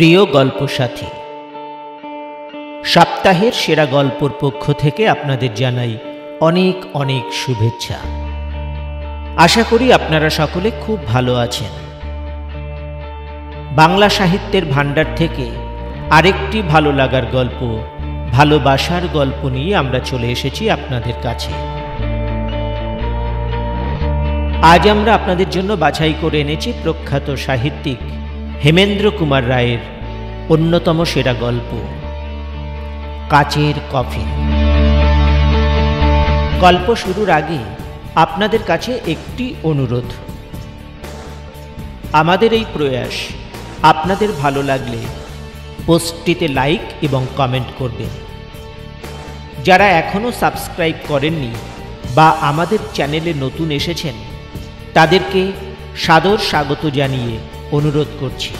প্রিয় গল্পসাথী, সপ্তাহের সেরা গল্পর পক্ষ থেকে আপনাদের জানাই অনেক অনেক শুভেচ্ছা। আশা করি আপনারা সকলে খুব ভালো আছেন। বাংলা সাহিত্যের ভাণ্ডার থেকে আরেকটি ভালো লাগার গল্প, ভালোবাসার গল্প নিয়ে আমরা চলে এসেছি আপনাদের কাছে। আজ আমরা আপনাদের জন্য বাছাই করে এনেছি প্রখ্যাত সাহিত্যিক হেমেন্দ্র কুমার রায়ের অন্যতম সেরা গল্প কাচের কফিন। গল্প শুরুর আগে আপনাদের কাছে একটি অনুরোধ। আমাদের এই প্রয়াস আপনাদের ভালো লাগলে পোস্টটিতে লাইক এবং কমেন্ট করবেন। যারা এখনও সাবস্ক্রাইব করেননি বা আমাদের চ্যানেলে নতুন এসেছেন তাদেরকে সাদর স্বাগত জানিয়ে অনুরোধ করছি,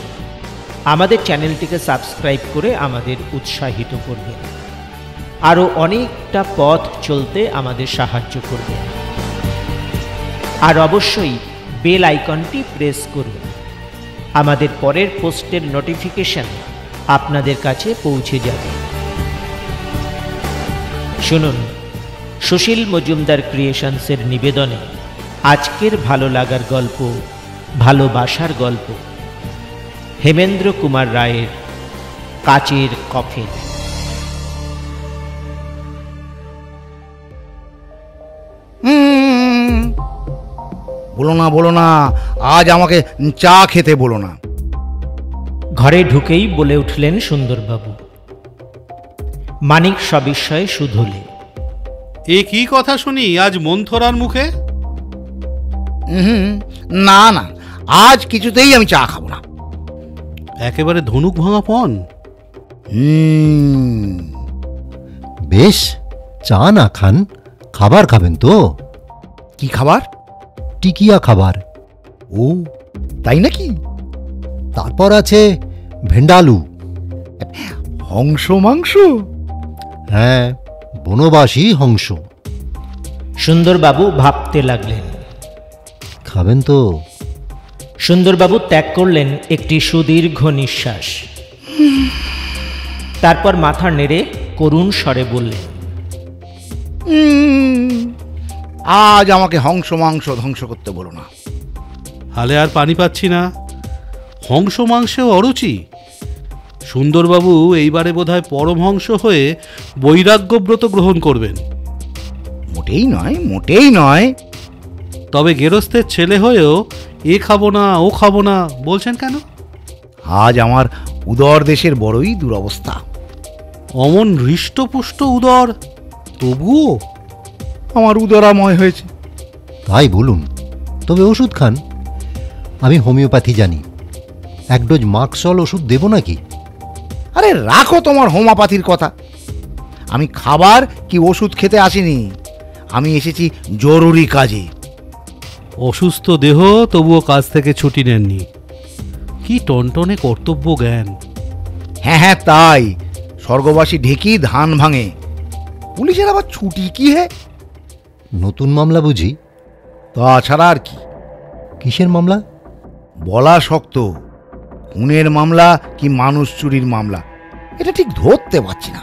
আমাদের চ্যানেলটিকে সাবস্ক্রাইব করে আমাদের উৎসাহিত করবেন, আরও অনেকটা পথ চলতে আমাদের সাহায্য করবেন। আর অবশ্যই বেল আইকনটি প্রেস করুন, আমাদের পরের পোস্টের নোটিফিকেশন আপনাদের কাছে পৌঁছে যাবে। শুনুন সুশীল মজুমদার ক্রিয়েশনসের নিবেদনে আজকের ভালো লাগার গল্প, ভালোবাসার গল্প হেমেন্দ্র কুমার রায়ের কাচের কফিন। বলো না, আজ আমাকে চা খেতে বলো না। ঘরে ঢুকেই বলে উঠলেন সুন্দরবাবু। মানিক সবিস্ময়ে শুধলে, এ কি কথা শুনি আজ মন্থরার মুখে? না না, আজ কিছুতেই আমি চা খাবো না। একেবারে ধনুক ভাঙা পণ। বেশ, চা না খান, খাবার খাবেন তো? কি খাবার? টিকিয়া খাবার। ও তাই নাকি? তারপর আছে ভেন্ডালু, হংস মাংস। হ্যাঁ, বনবাসী হংস। সুন্দরবাবু ভাবতে লাগলেন। খাবেন তো? সুন্দরবাবু ত্যাগ করলেন একটি সুদীর্ঘ নিঃশ্বাস। তারপর মাথা নেড়ে করুণ স্বরে বললেন, আজ আমাকে হংস মাংস ধ্বংস করতে বলো না। হালে আর পানি পাচ্ছি না। হংস মাংসেও অরুচি। সুন্দরবাবু এইবারে বোধহয় পরমহংস হয়ে বৈরাগ্যব্রত গ্রহণ করবেন। মোটেই নয়। তবে গেরস্থের ছেলে হয়েও এ খাবো না ও খাবো না বলছেন কেন? আজ আমার উদর দেশের বড়ই দুরবস্থা। অমন হৃষ্টপুষ্ট উদর, তবুও আমার উদরাময় হয়েছে। তাই বলুন, তবে ওষুধ খান। আমি হোমিওপ্যাথি জানি। এক ডোজ মাক্সল ওষুধ দেব নাকি? আরে রাখো তোমার হোমিওপ্যাথির কথা। আমি খাবার কি ওষুধ খেতে আসিনি, আমি এসেছি জরুরি কাজে। অসুস্থ দেহ তবুও কাজ থেকে ছুটি নেননি। কি টনটনে কর্তব্য জ্ঞান। হ্যাঁ তাই, স্বর্গবাসী ঢেকি ধান ভাঙে। পুলিশের আবার ছুটি কি হে? নতুন মামলা বুঝি? তাছাড়া আর কি? কিসের মামলা? বলা শক্ত। খুনের মামলা কি মানুষ চুরির মামলা, এটা ঠিক ধরতে পারছি না।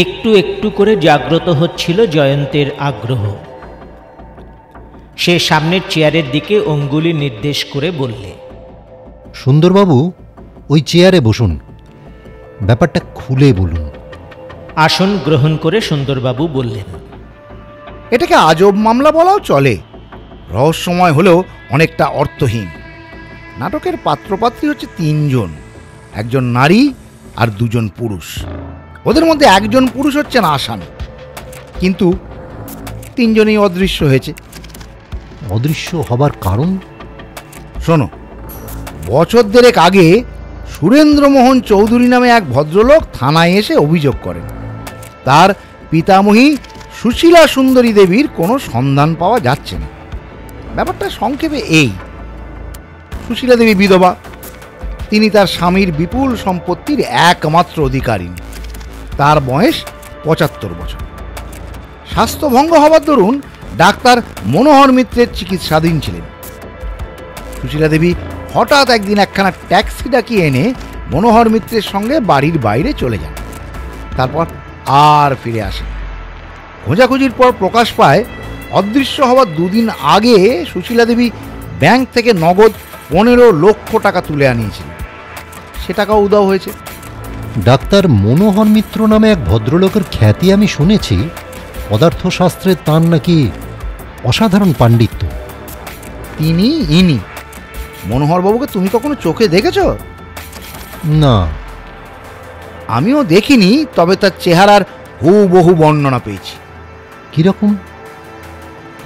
একটু একটু করে জাগ্রত হচ্ছিল জয়ন্তের আগ্রহ। সে সামনের চেয়ারের দিকে অঙ্গুলি নির্দেশ করে বললে, সুন্দরবাবু, ওই চেয়ারে বসুন, ব্যাপারটা খুলে বলুন। আসন গ্রহণ করে সুন্দরবাবু বললেন, এটাকে আজব মামলা বলাও চলে। রহস্যময় হলেও অনেকটা অর্থহীন। নাটকের পাত্রপাত্রী হচ্ছে তিনজন, একজন নারী আর দুজন পুরুষ। ওদের মধ্যে একজন পুরুষ হচ্ছেন আসামি, কিন্তু তিনজনই অদৃশ্য হয়েছে। অদৃশ্য হবার কারণ? শোনো, বছর দেড়েক আগে সুরেন্দ্রমোহন চৌধুরী নামে এক ভদ্রলোক থানায় এসে অভিযোগ করেন তার পিতামহী সুশীলা সুন্দরী দেবীর কোনো সন্ধান পাওয়া যাচ্ছে না। ব্যাপারটা সংক্ষেপে এই: সুশীলা দেবী বিধবা, তিনি তার স্বামীর বিপুল সম্পত্তির একমাত্র অধিকারিণী। তার বয়স ৭৫ বছর। স্বাস্থ্যভঙ্গ হবার দরুন ডাক্তার মনোহর মিত্রের চিকিৎসাধীন ছিলেন। সুশীলা দেবী হঠাৎ একদিন একখানা ট্যাক্সি ডাকিয়ে এনে মনোহর মিত্রের সঙ্গে বাড়ির বাইরে চলে যান। তারপর আর ফিরে আসেন। খোঁজাখুঁজির পর প্রকাশ পায় অদৃশ্য হওয়ার দুদিন আগে সুশীলা দেবী ব্যাংক থেকে নগদ 15 লক্ষ টাকা তুলে আনিয়েছিলেন। সে টাকাও উধাও হয়েছে। ডাক্তার মনোহর মিত্র নামে এক ভদ্রলোকের খ্যাতি আমি শুনেছি। পদার্থশাস্ত্রে তাঁর নাকি অসাধারণ পাণ্ডিত্য। তিনি ইনি। মনোহরবাবুকে তুমি কখনো চোখে দেখেছ? না, আমিও দেখিনি, তবে তার চেহারার হুবহু বর্ণনা পেয়েছি। কিরকম?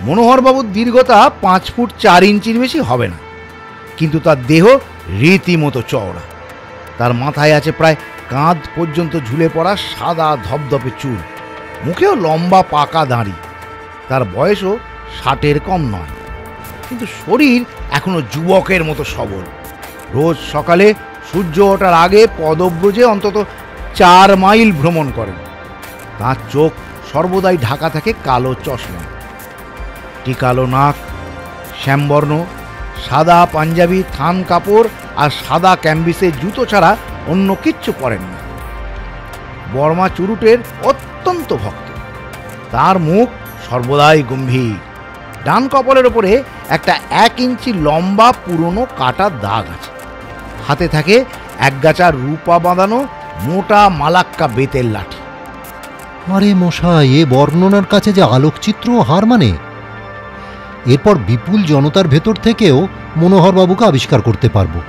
মনোহরবাবুর দীর্ঘতা 5 ফুট 4 ইঞ্চির বেশি হবে না, কিন্তু তার দেহ রীতিমতো চওড়া। তার মাথায় আছে প্রায় কাঁধ পর্যন্ত ঝুলে পড়া সাদা ধপধপে চুল, মুখেও লম্বা পাকা দাড়ি। তার বয়সও 60-এর কম নয়, কিন্তু শরীর এখনো যুবকের মতো সবল। রোজ সকালে সূর্য ওঠার আগে পদব্রজে অন্তত 4 মাইল ভ্রমণ করেন। তাঁর চোখ সর্বদাই ঢাকা থাকে কালো চশমা। টিকালো নাক, শ্যামবর্ণ, সাদা পাঞ্জাবি, থান কাপড় আর সাদা ক্যাম্বিসের জুতো ছাড়া অন্য কিচ্ছু পরেন না। বর্মা চুরুটের অত্যন্ত ভক্ত। তার মুখ সর্বদাই গম্ভীর। ডান কপালের ওপরে একটা 1 ইঞ্চি লম্বা পুরনো কাটা দাগ আছে। হাতে থাকে একগাছা রূপা বাঁধানো মোটা মালাক্কা বেতের লাঠি। আরে মশাই, এ বর্ণনার কাছে যে আলোকচিত্র হার মানে। এরপর বিপুল জনতার ভেতর থেকেও মনোহরবাবুকে আবিষ্কার করতে পারবো।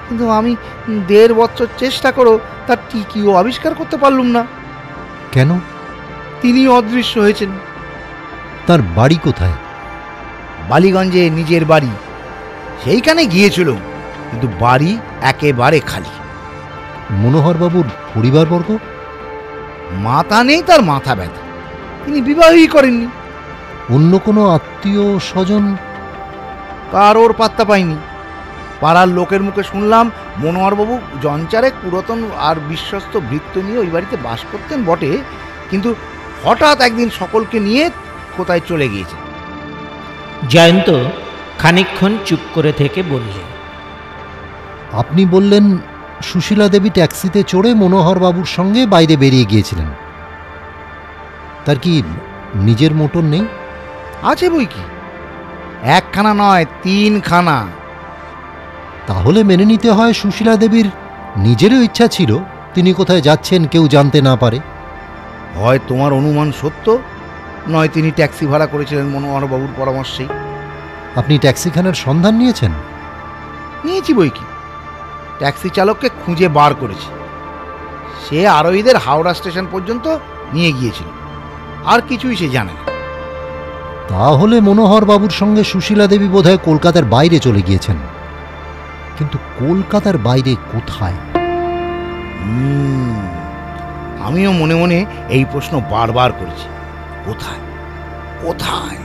কিন্তু আমি 1.5 বছর চেষ্টা করো তার টিকিও আবিষ্কার করতে পারলুম না। কেন? তিনি অদৃশ্য হয়েছেন। তার বাড়ি কোথায়? বালিগঞ্জে নিজের বাড়ি। সেইখানে গিয়েছিল, কিন্তু বাড়ি একেবারে খালি। মনোহরবাবুর পরিবারবর্গ? মাথা নেই, তার মাথা ব্যথা। তিনি বিবাহই করেননি। অন্য কোনো আত্মীয় স্বজন? কারোর পাত্তা পাইনি। পাড়ার লোকের মুখে শুনলাম মনোহরবাবু জঞ্চারে পুরাতন আর বিশ্বস্ত ভৃত্য নিয়ে ওই বাড়িতে বাস করতেন বটে, কিন্তু হঠাৎ একদিন সকলকে নিয়ে কোথায় চলে গিয়েছে। জয়ন্ত খানিকক্ষণ চুপ করে থেকে বললে, আপনি বললেন সুশীলা দেবী ট্যাক্সিতে চড়ে মনোহরবাবুর সঙ্গে বাইরে বেরিয়ে গিয়েছিলেন। তার কি নিজের মোটর নেই? আছে বই কি, 1খানা নয় 3খানা। তাহলে মেনে নিতে হয় সুশীলা দেবীর নিজেরও ইচ্ছা ছিল তিনি কোথায় যাচ্ছেন কেউ জানতে না পারে। হয় তোমার অনুমান সত্য, নয় তিনি ট্যাক্সি ভাড়া করেছিলেন মনোহরবাবুর পরামর্শেই। আপনি ট্যাক্সিখানার সন্ধান নিয়েছেন? নিয়েছি বই কি, ট্যাক্সি চালককে খুঁজে বার করেছি। সে আরোহীদের হাওড়া স্টেশন পর্যন্ত নিয়ে গিয়েছিল, আর কিছুই সে জানে না। তাহলে মনোহরবাবুর সঙ্গে সুশীলা দেবী বোধহয় কলকাতার বাইরে চলে গিয়েছেন। কিন্তু কলকাতার বাইরে কোথায়? আমিও মনে মনে এই প্রশ্ন বারবার করেছি, কোথায় কোথায়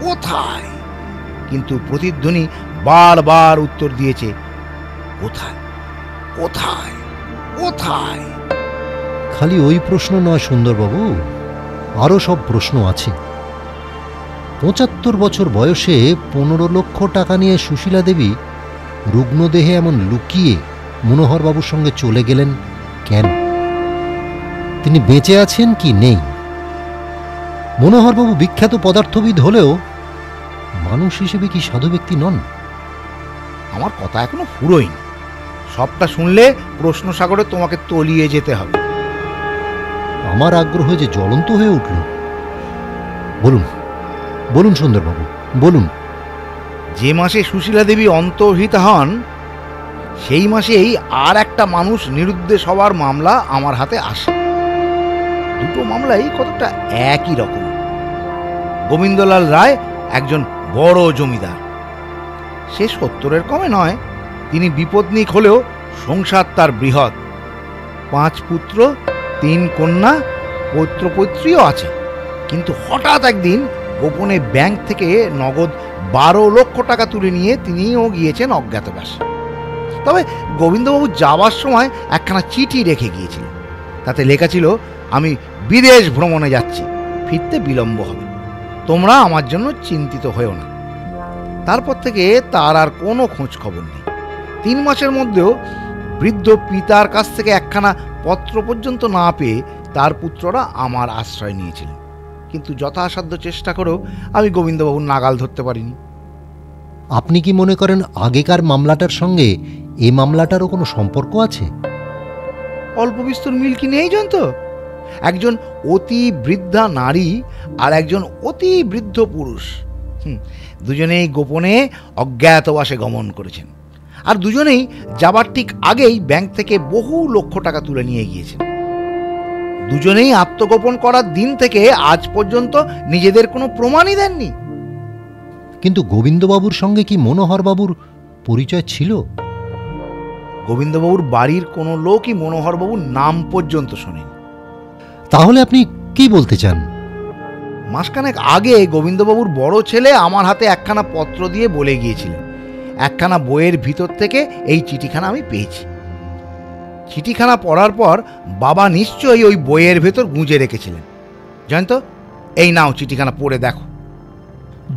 কোথায়, কিন্তু প্রতিধ্বনি বারবার উত্তর দিয়েছে, কোথায় কোথায় কোথায়। খালি ওই প্রশ্ন নয় সুন্দরবাবু, আরও সব প্রশ্ন আছে। 75 বছর বয়সে 15 লক্ষ টাকা নিয়ে সুশীলা দেবী রুগ্নদেহে এমন লুকিয়ে মনোহরবাবুর সঙ্গে চলে গেলেন কেন? তিনি বেঁচে আছেন কি নেই? মনোহরবাবু বিখ্যাত পদার্থবিদ হলেও মানুষ হিসেবে কি সাধু ব্যক্তি নন? আমার কথা এখনো ফুরোয়নি। সবটা শুনলে প্রশ্ন সাগরে তোমাকে তলিয়ে যেতে হবে। আমার আগ্রহ যে জ্বলন্ত হয়ে উঠল। বলুন বলুন সুন্দরবাবু, বলুন। যে মাসে সুশীলা দেবী অন্তর্হিতা হন, সেই মাসেই আর একটা মানুষ নিরুদ্দেশ হওয়ার মামলা আমার হাতে আসে। দুটো মামলাই কতটা একই রকম। গোবিন্দলাল রায় একজন বড় জমিদার। সে 70-এর কমে নয়। তিনি বিপত্নিক হলেও সংসার তার বৃহৎ। 5 পুত্র 3 কন্যা, পৌত্রপৌত্রীও আছে। কিন্তু হঠাৎ একদিন গোপনে ব্যাংক থেকে নগদ 12 লক্ষ টাকা তুলে নিয়ে তিনিও গিয়েছেন অজ্ঞাতবাসে। তবে গোবিন্দবাবু যাওয়ার সময় একখানা চিঠি রেখে গিয়েছিলেন। তাতে লেখা ছিল, আমি বিদেশ ভ্রমণে যাচ্ছি, ফিরতে বিলম্ব হবে, তোমরা আমার জন্য চিন্তিত হয়েও না। তারপর থেকে তার আর কোনো খোঁজ খবর নেই। 3 মাসের মধ্যেও বৃদ্ধ পিতার কাছ থেকে একখানা পত্র পর্যন্ত না পেয়ে তার পুত্ররা আমার আশ্রয় নিয়েছিলেন, কিন্তু যথাসাধ্য চেষ্টা করেও আমি গোবিন্দবাবুর নাগাল ধরতে পারিনি। আপনি কি মনে করেন আগেকার মামলাটার সঙ্গে এই মামলাটারও কোনো সম্পর্ক আছে? অল্প বিস্তর মিল কি নেই জানত? একজন অতি বৃদ্ধা নারী আর একজন অতি বৃদ্ধ পুরুষ, দুজনেই গোপনে অজ্ঞাতবাসে গমন করেছেন, আর দুজনেই যাবার ঠিক আগেই ব্যাংক থেকে বহু লক্ষ টাকা তুলে নিয়ে গিয়েছেন। দুজনেই আত্মগোপন করার দিন থেকে আজ পর্যন্ত নিজেদের কোনো প্রমাণই দেননি। কিন্তু গোবিন্দবাবুর সঙ্গে কি মনোহরবাবুর পরিচয় ছিল? গোবিন্দবাবুর বাড়ির কোনো লোকই মনোহরবাবুর নাম পর্যন্ত শোনেনি। তাহলে আপনি কি বলতে চান? মাসখানেক আগে গোবিন্দবাবুর বড় ছেলে আমার হাতে একখানা পত্র দিয়ে বলে গিয়েছিলেন, একখানা বইয়ের ভিতর থেকে এই চিঠিখানা আমি পেয়েছি। চিঠিখানা পড়ার পর বাবা নিশ্চয়ই ওই বইয়ের ভেতর গুঁজে রেখেছিলেন। জয়ন্ত, এই নাও চিঠিখানা পড়ে দেখো।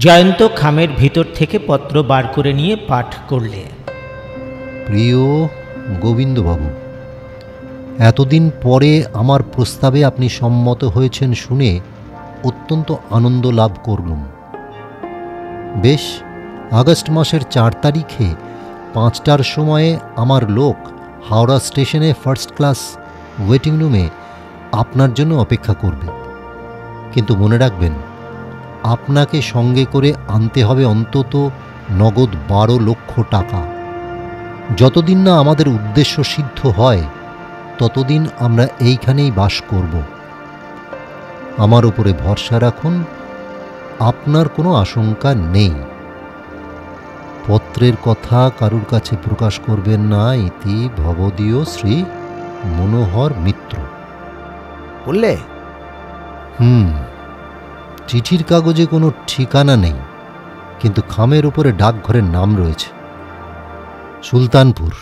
জয়ন্ত খামের ভিতর থেকে পত্র বার করে নিয়ে পাঠ করলে। প্রিয় গোবিন্দবাবু, এতদিন পরে আমার প্রস্তাবে আপনি সম্মত হয়েছেন শুনে অত্যন্ত আনন্দ লাভ করলুম। বেশ, আগস্ট মাসের 4 তারিখে 5টার সময়ে আমার লোক হাওড়া স্টেশনে ফার্স্ট ক্লাস ওয়েটিং রুমে আপনার জন্য অপেক্ষা করবে। কিন্তু মনে রাখবেন, আপনাকে সঙ্গে করে আনতে হবে অন্তত নগদ 12 লক্ষ টাকা। যতদিন না আমাদের উদ্দেশ্য সিদ্ধ হয় ততদিন আমরা এইখানেই বাস করব। আমার উপরে ভরসা রাখুন, আপনার কোনো আশঙ্কা নেই। পত্রের কথা কারুর কাছে প্রকাশ করবেন না। ইতি ভবদীয় শ্রী মনোহর মিত্র। বললে? চিঠির কাগজে কোনো ঠিকানা নেই, কিন্তু খামের উপরে ডাকঘরের নাম রয়েছে, সুলতানপুর।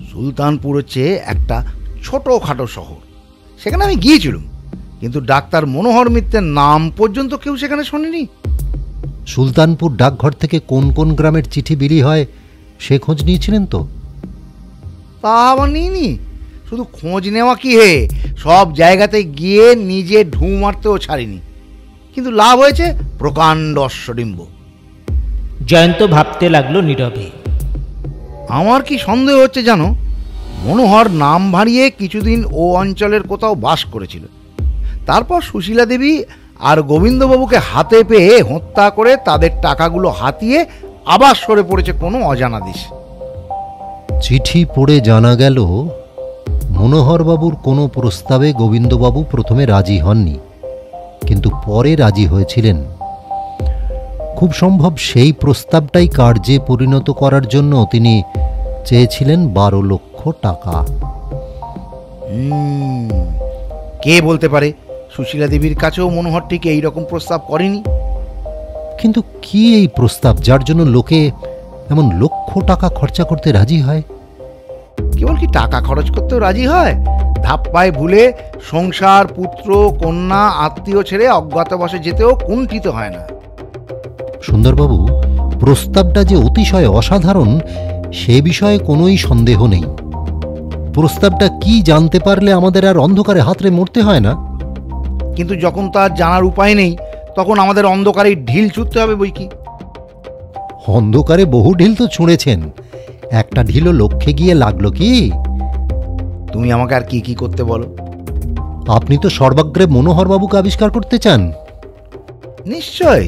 সুলতানপুর হচ্ছে একটা ছোটখাটো শহর, সেখানে আমি গিয়েছিলাম, কিন্তু ডাক্তার মনোহর মিত্রের নাম পর্যন্ত কেউ সেখানে শোনেনি। সুলতানপুর ডাকঘর থেকে কোন কোন গ্রামের চিঠি বিলি হয় সে খোঁজ নিয়েছিলেন তো? তা আবার নিইনি, শুধু খোঁজ নেওয়া কি হে, সব জায়গাতে গিয়ে নিজে ঢু মারতেও ছাড়িনি, কিন্তু লাভ হয়েছে প্রকাণ্ড অশ্বডিম্ব। জয়ন্ত ভাবতে লাগলো নীরবে। আমার কি সন্দেহ হচ্ছে জানো, মনোহর নাম ভাঁড়িয়ে কিছুদিন ও অঞ্চলের কোথাও বাস করেছিল, তারপর সুশীলা দেবী আর গোবিন্দবাবুকে হাতে পেয়ে হত্যা করে তাদের টাকাগুলো হাতিয়ে আবার সরে পড়েছে কোনো অজানা দেশে। চিঠি পড়ে জানা গেল মনোহরবাবুর কোনো প্রস্তাবে গোবিন্দবাবু প্রথমে রাজি হননি, কিন্তু পরে রাজি হয়েছিলেন। খুব সম্ভব সেই প্রস্তাবটাই কার্যে পরিণত করার জন্য তিনি চেয়েছিলেন 12 লক্ষ টাকা। কে বলতে পারে সুশীলা দেবীর কাছেও মনোহর ঠিক এইরকম প্রস্তাব করেনি। কিন্তু কি এই প্রস্তাব যার জন্য লোকে এমন লক্ষ টাকা খরচা করতে রাজি হয়? কেবল কি টাকা খরচ করতেও রাজি হয়, ধাপ্পায় ভুলে সংসার, পুত্র, কন্যা, আত্মীয় ছেড়ে অজ্ঞাতবাসে যেতেও কুণ্ঠিত হয় না। সুন্দরবাবু, প্রস্তাবটা যে অতিশয় অসাধারণ সে বিষয়ে কোনোই সন্দেহ নেই। প্রস্তাবটা কি জানতে পারলে আমাদের আর অন্ধকারে হাতড়ে মরতে হয় না। কিন্তু যখন তার জানার উপায় নেই তখন আমাদের অন্ধকারে ঢিল ছুটতে হবে বই কি। অন্ধকারে বহু ঢিল তো ছুঁড়েছেন, একটা ঢিলও লক্ষ্যে গিয়ে লাগলো কি? তুমি আমাকে আর কি কি করতে বলো? আপনি তো সর্বাগ্রে মনোহরবাবুকে আবিষ্কার করতে চান। নিশ্চয়।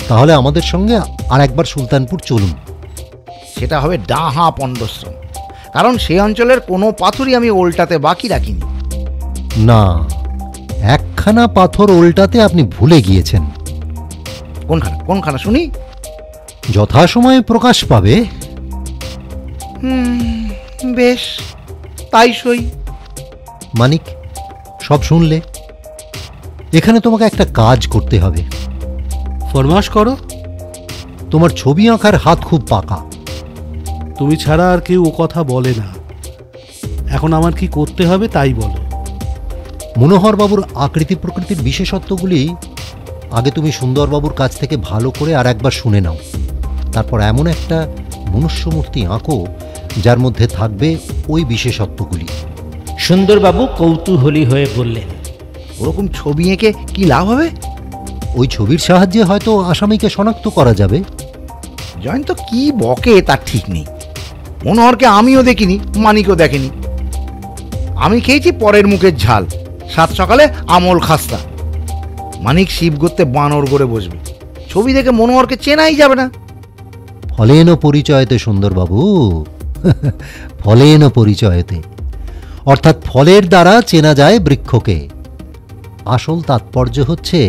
তাহলে আমাদের সঙ্গে আর একবার সুলতানপুর চলুন। সেটা হবে ডাহা পণ্ডশ্রম, কারণ সে অঞ্চলের কোনো পাথরই আমি ওল্টাতে বাকি রাখিনি। না, একখানা পাথর ওল্টাতে আপনি ভুলে গিয়েছেন। কোনখানা কোনখানা শুনি? যথাসময়ে প্রকাশ পাবে। বেশ, তাই সই। মানিক, সব শুনলে? এখানে তোমাকে একটা কাজ করতে হবে। ফরমাশ করো। তোমার ছবি আঁকার হাত খুব পাকা। তুমি ছাড়া আর কেউ ও কথা বলে না। এখন আমার কি করতে হবে তাই বলো। মনোহরবাবুর আকৃতি প্রকৃতির বিশেষত্বগুলি আগে তুমি সুন্দরবাবুর কাছ থেকে ভালো করে আর একবার শুনে নাও। তারপর এমন একটা মনুষ্যমূর্তি আঁকো যার মধ্যে থাকবে ওই বিশেষত্বগুলি। সুন্দরবাবু কৌতূহলী হয়ে বললেন, ওরকম ছবি এঁকে কি লাভ হবে? ওই ছবির সাহায্যে হয়তো আসামিকে শনাক্ত করা যাবে। জয়ন্ত কি বকে তার ঠিক নেই। মনোহরকে আমিও দেখিনি, মানিকও দেখেনি। আমি খেয়েছি পরের মুখের ঝাল, সাত সকালে আমল খাস্তা। মানিক শিব করতে বানর করে বসবে, ছবি দেখে মনোহরকে চেনাই যাবে না। ফলেন পরিচয়তে সুন্দরবাবু, ফলেন পরিচয়তে, অর্থাৎ ফলের দ্বারা চেনা যায় বৃক্ষকে। আসল তাৎপর্য হচ্ছে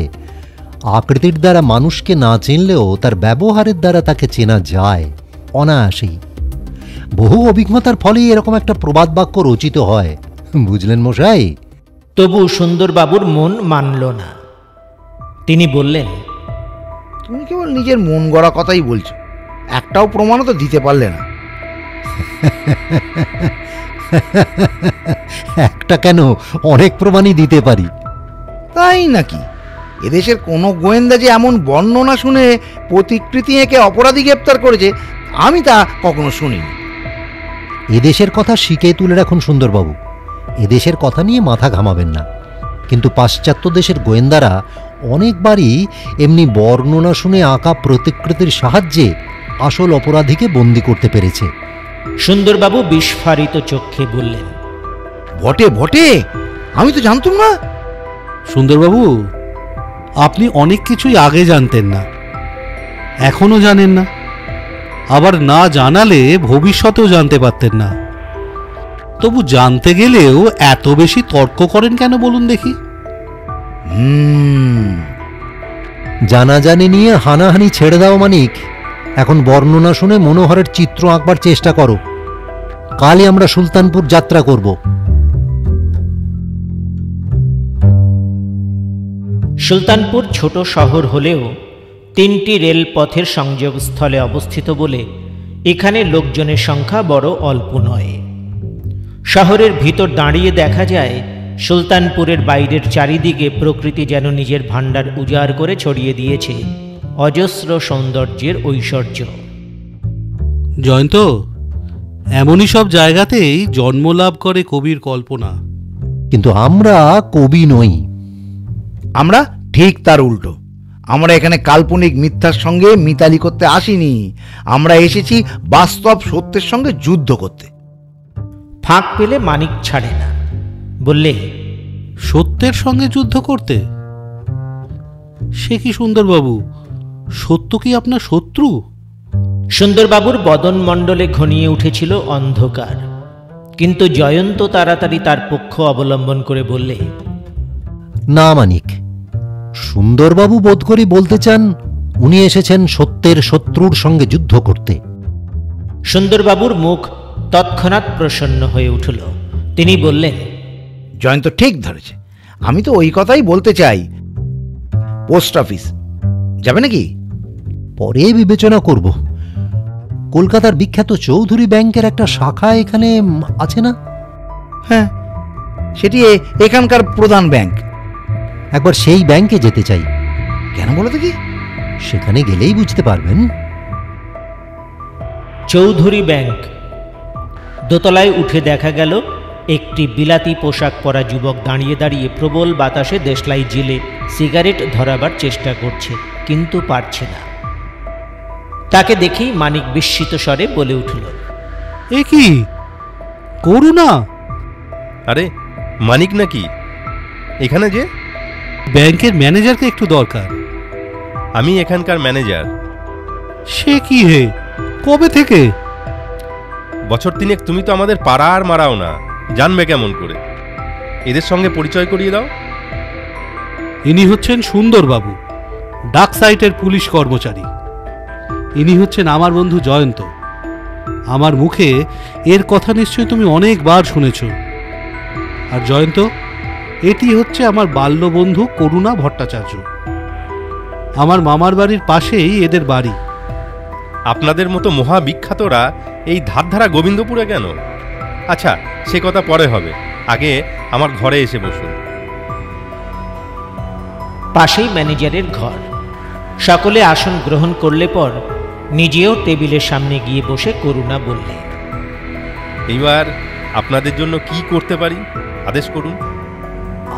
আকৃতির দ্বারা মানুষকে না চিনলেও তার ব্যবহারের দ্বারা তাকে চেনা যায় অনায়াসেই। বহু অভিজ্ঞতার ফলেই এরকম একটা প্রবাদ বাক্য রচিত হয়, বুঝলেন মশাই? তবু সুন্দরবাবুর মন মানল না। তিনি বললেন, তুমি কেবল নিজের মন গড়া কথাই বলছো, একটাও প্রমাণও তো দিতে পারলে না। একটা কেন, অনেক প্রমাণই দিতে পারি। তাই নাকি? এদেশের কোনো গোয়েন্দা যে এমন বর্ণনা শুনে প্রতিকৃতি এঁকে অপরাধী গ্রেপ্তার করেছে, আমি তা কখনো শুনিনি। এদেশের কথা শিখে তুলে রাখুন সুন্দরবাবু, এদেশের কথা নিয়ে মাথা ঘামাবেন না। কিন্তু পাশ্চাত্য দেশের গোয়েন্দারা অনেকবারই এমনি বর্ণনা শুনে আঁকা প্রতিকৃতির সাহায্যে আসল অপরাধীকে বন্দী করতে পেরেছে। সুন্দরবাবু বিস্ফারিত চক্ষে বললেন, বটে বটে, আমি তো জানতাম না। সুন্দরবাবু, আপনি অনেক কিছুই আগে জানতেন না, এখনো জানেন না, আবার না জানালে ভবিষ্যতেও জানতে পারতেন না। তবু জানতে গেলেও এত বেশি তর্ক করেন কেন বলুন দেখি? জানাজানি নিয়ে হানাহানি ছেড়ে দাও মানিক, এখন বর্ণনা শুনে মনোহরের চিত্র আঁকবার চেষ্টা করো। কালই আমরা সুলতানপুর যাত্রা করব। সুলতানপুর ছোট শহর হলেও 3টি রেলপথের সংযোগস্থলে অবস্থিত বলে এখানে লোকজনের সংখ্যা বড় অল্প নয়। শহরের ভিতর দাঁড়িয়ে দেখা যায় সুলতানপুরের বাইরের চারিদিকে প্রকৃতি যেন নিজের ভাণ্ডার উজাড় করে ছড়িয়ে দিয়েছে অজস্র সৌন্দর্যের ঐশ্বর্য। জয়ন্ত, এমনই সব জায়গাতেই জন্মলাভ করে কবির কল্পনা। কিন্তু আমরা কবি নই। আমরা ঠিক তার উল্টো। আমরা এখানে কাল্পনিক মিথ্যার সঙ্গে মিতালি করতে আসিনি, আমরা এসেছি বাস্তব সত্যের সঙ্গে যুদ্ধ করতে। ফাঁক পেলে মানিক ছাড়ে না, বললে, সত্যের সঙ্গে যুদ্ধ করতে? সে কি সুন্দরবাবু, সত্য কি আপনার শত্রু? সুন্দরবাবুর বদনমণ্ডলে ঘনিয়ে উঠেছিল অন্ধকার, কিন্তু জয়ন্ত তাড়াতাড়ি তার পক্ষ অবলম্বন করে বললে, না মানিক, সুন্দরবাবু বোধ করি বলতে চান উনি এসেছেন সত্যের শত্রুর সঙ্গে যুদ্ধ করতে। সুন্দরবাবুর মুখ তৎক্ষণাৎ প্রসন্ন হয়ে উঠল। তিনি বললেন, জয়ন্ত ঠিক ধরেছে, আমি তো ওই কথাই বলতে চাই। পোস্ট অফিস যাবে নাকি? পরে বিবেচনা করব। কলকাতার বিখ্যাত চৌধুরী ব্যাংকের একটা শাখা এখানে আছে না? হ্যাঁ, সেটি এখানকার প্রধান ব্যাংক। একবার সেই ব্যাংকে যেতে চাই। কেন বলো দেখি? সেখানে গেলেই বুঝতে পারবেন। চৌধুরী ব্যাংক। দোতলায় উঠে দেখা গেল একটি বিলাতি পোশাক পরা যুবক দাঁড়িয়ে দাঁড়িয়ে প্রবল বাতাসে দেশলাই জেলে সিগারেট ধরাবার চেষ্টা করছে, কিন্তু পারছে না। তাকে দেখেই মানিক বিস্মিত স্বরে বলে উঠল, এ কি করুণা? আরে মানিক নাকি এখানে? যে ব্যাংকের ম্যানেজারকে একটু দরকার। আমি এখানকার ম্যানেজার। সে কি হে, কবে থেকে? বছর তিনেক তুমি তো আমাদের পাড়া আর মারাও না, জানবে কেমন করে? এদের সঙ্গে পরিচয় করিয়ে দাও। ইনি হচ্ছেন সুন্দরবাবু, ডাক সাইটের পুলিশ কর্মচারী। ইনি হচ্ছেন আমার বন্ধু জয়ন্ত। আমার মুখে এর কথা নিশ্চয়ই তুমি অনেকবার শুনেছ। আর জয়ন্ত, এটি হচ্ছে আমার বাল্যবন্ধু করুণা ভট্টাচার্য। আমার মামার বাড়ির পাশেই এদের বাড়ি। আপনাদের মতো মহাবিখ্যাতরা এই ধারধারা গোবিন্দপুরে কেন? আচ্ছা, সে কথা পরে হবে, আগে আমার ঘরে এসে বসুন। পাশেই ম্যানেজারের ঘর। সকলে আসন গ্রহণ করলে পর নিজেও টেবিলের সামনে গিয়ে বসে করুণা বললে, এইবার আপনাদের জন্য কি করতে পারি আদেশ করুন।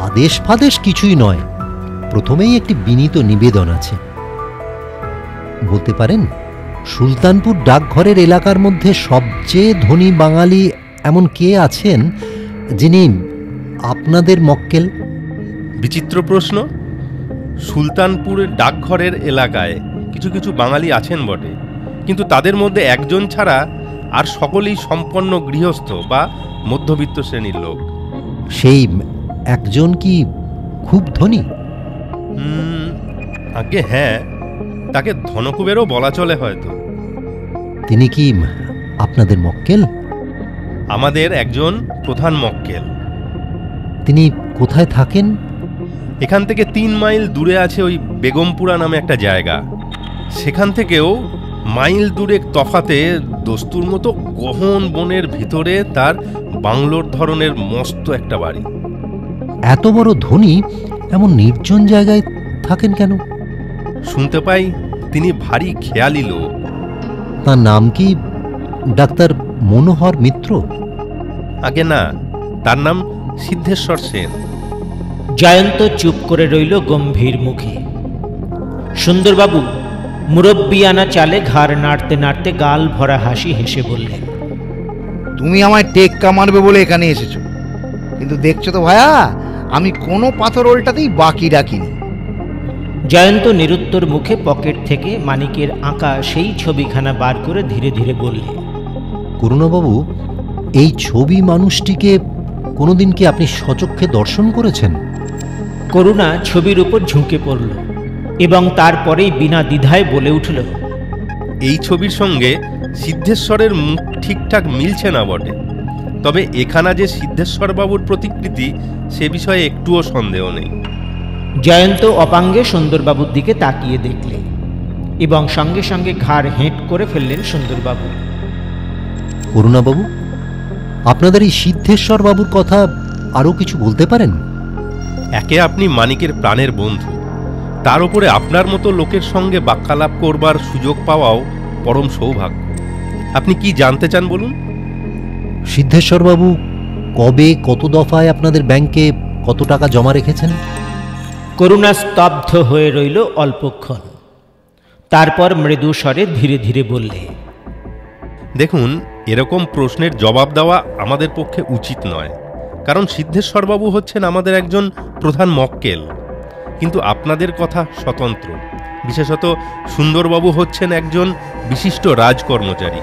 আদেশ ফাদেশ কিছুই নয়, প্রথমেই একটি বিনীত নিবেদন আছে। বলতে পারেন, সুলতানপুর ডাকঘরের এলাকার মধ্যে সবচেয়ে ধনী বাঙালি এমন কে আছেন যিনি আপনাদের মক্কেল? বিচিত্র প্রশ্ন। সুলতানপুর ডাকঘরের এলাকায় কিছু কিছু বাঙালি আছেন বটে, কিন্তু তাদের মধ্যে একজন ছাড়া আর সকলেই সম্পন্ন গৃহস্থ বা মধ্যবিত্ত শ্রেণীর লোক। সেই একজন কি খুব ধনী? আগে হ্যাঁ, তাকে ধনকুবেরও বলা চলে হয়তো। তিনি কি আপনাদের মক্কেল? আমাদের একজন প্রধান মক্কেল। তিনি কোথায় থাকেন? এখান থেকে 3 মাইল দূরে আছে ওই বেগমপুরা নামে একটা জায়গা। সেখান থেকেও মাইল দূরে তফাতে দস্তুর মতো গহন বনের ভিতরে তার বাংলোর ধরনের মস্ত একটা বাড়ি। এত বড় ধনী এমন নির্জন জায়গায় থাকেন কেন? শুনতে পাই তিনি ভারী খেয়ালি লোক। তার নাম কি ডাক্তার মনোহর মিত্র? আগে না, তার নাম সিদ্ধেশ্বর সেন। জয়ন্ত চুপ করে রইল গম্ভীর মুখে। সুন্দরবাবু মুরব্বিয়ানা চালে ঘাড় নাড়তে নাড়তে গাল ভরা হাসি হেসে বললেন, তুমি আমায় টেক্কা মারবে বলে এখানে এসেছো, কিন্তু দেখছো তো ভায়া, আমি কোনো পাথর ওল্টাতেই বাকি রাখিনি। জয়ন্ত নিরুত্তর মুখে পকেট থেকে মানিকের আঁকা সেই ছবিখানা বার করে ধীরে ধীরে বললে, করুণাবাবু, এই ছবি মানুষটিকে কোনোদিন কি আপনি সচক্ষে দর্শন করেছেন? করুণা ছবির উপর ঝুঁকে পড়ল এবং তারপরেই বিনা দ্বিধায় বলে উঠল, এই ছবির সঙ্গে সিদ্ধেশ্বরের মুখ ঠিকঠাক মিলছে না বটে, তবে এখানা যে সিদ্ধেশ্বর বাবুর প্রতিকৃতি সে বিষয়ে একটুও সন্দেহ নেই। জয়ন্ত অপাঙ্গে সুন্দরবাবুর দিকে তাকিয়ে দেখলে এবং সঙ্গে সঙ্গে ঘাড় হেঁট করে ফেললেন সুন্দরবাবু। করুণাবাবু, আপনাদের এই সিদ্ধেশ্বর বাবুর কথা আরও কিছু বলতে পারেন? একে আপনি মানিকের প্রাণের বন্ধু, তার উপরে আপনার মতো লোকের সঙ্গে বাক্যালাপ করবার সুযোগ পাওয়াও পরম সৌভাগ্য। আপনি কি জানতে চান বলুন। সিদ্ধেশ্বর বাবু কবে কত দফায় আপনাদের ব্যাংকে কত টাকা জমা রেখেছেন? করুণা স্তব্ধ হয়ে রইল অল্পক্ষণ, তারপর মৃদু স্বরে ধীরে ধীরে বললে, দেখুন, এরকম প্রশ্নের জবাব দেওয়া আমাদের পক্ষে উচিত নয়, কারণ সিদ্ধেশ্বরবাবু হচ্ছেন আমাদের একজন প্রধান মক্কেল, কিন্তু আপনাদের কথা স্বতন্ত্র। বিশেষত সুন্দরবাবু হচ্ছেন একজন বিশিষ্ট রাজকর্মচারী।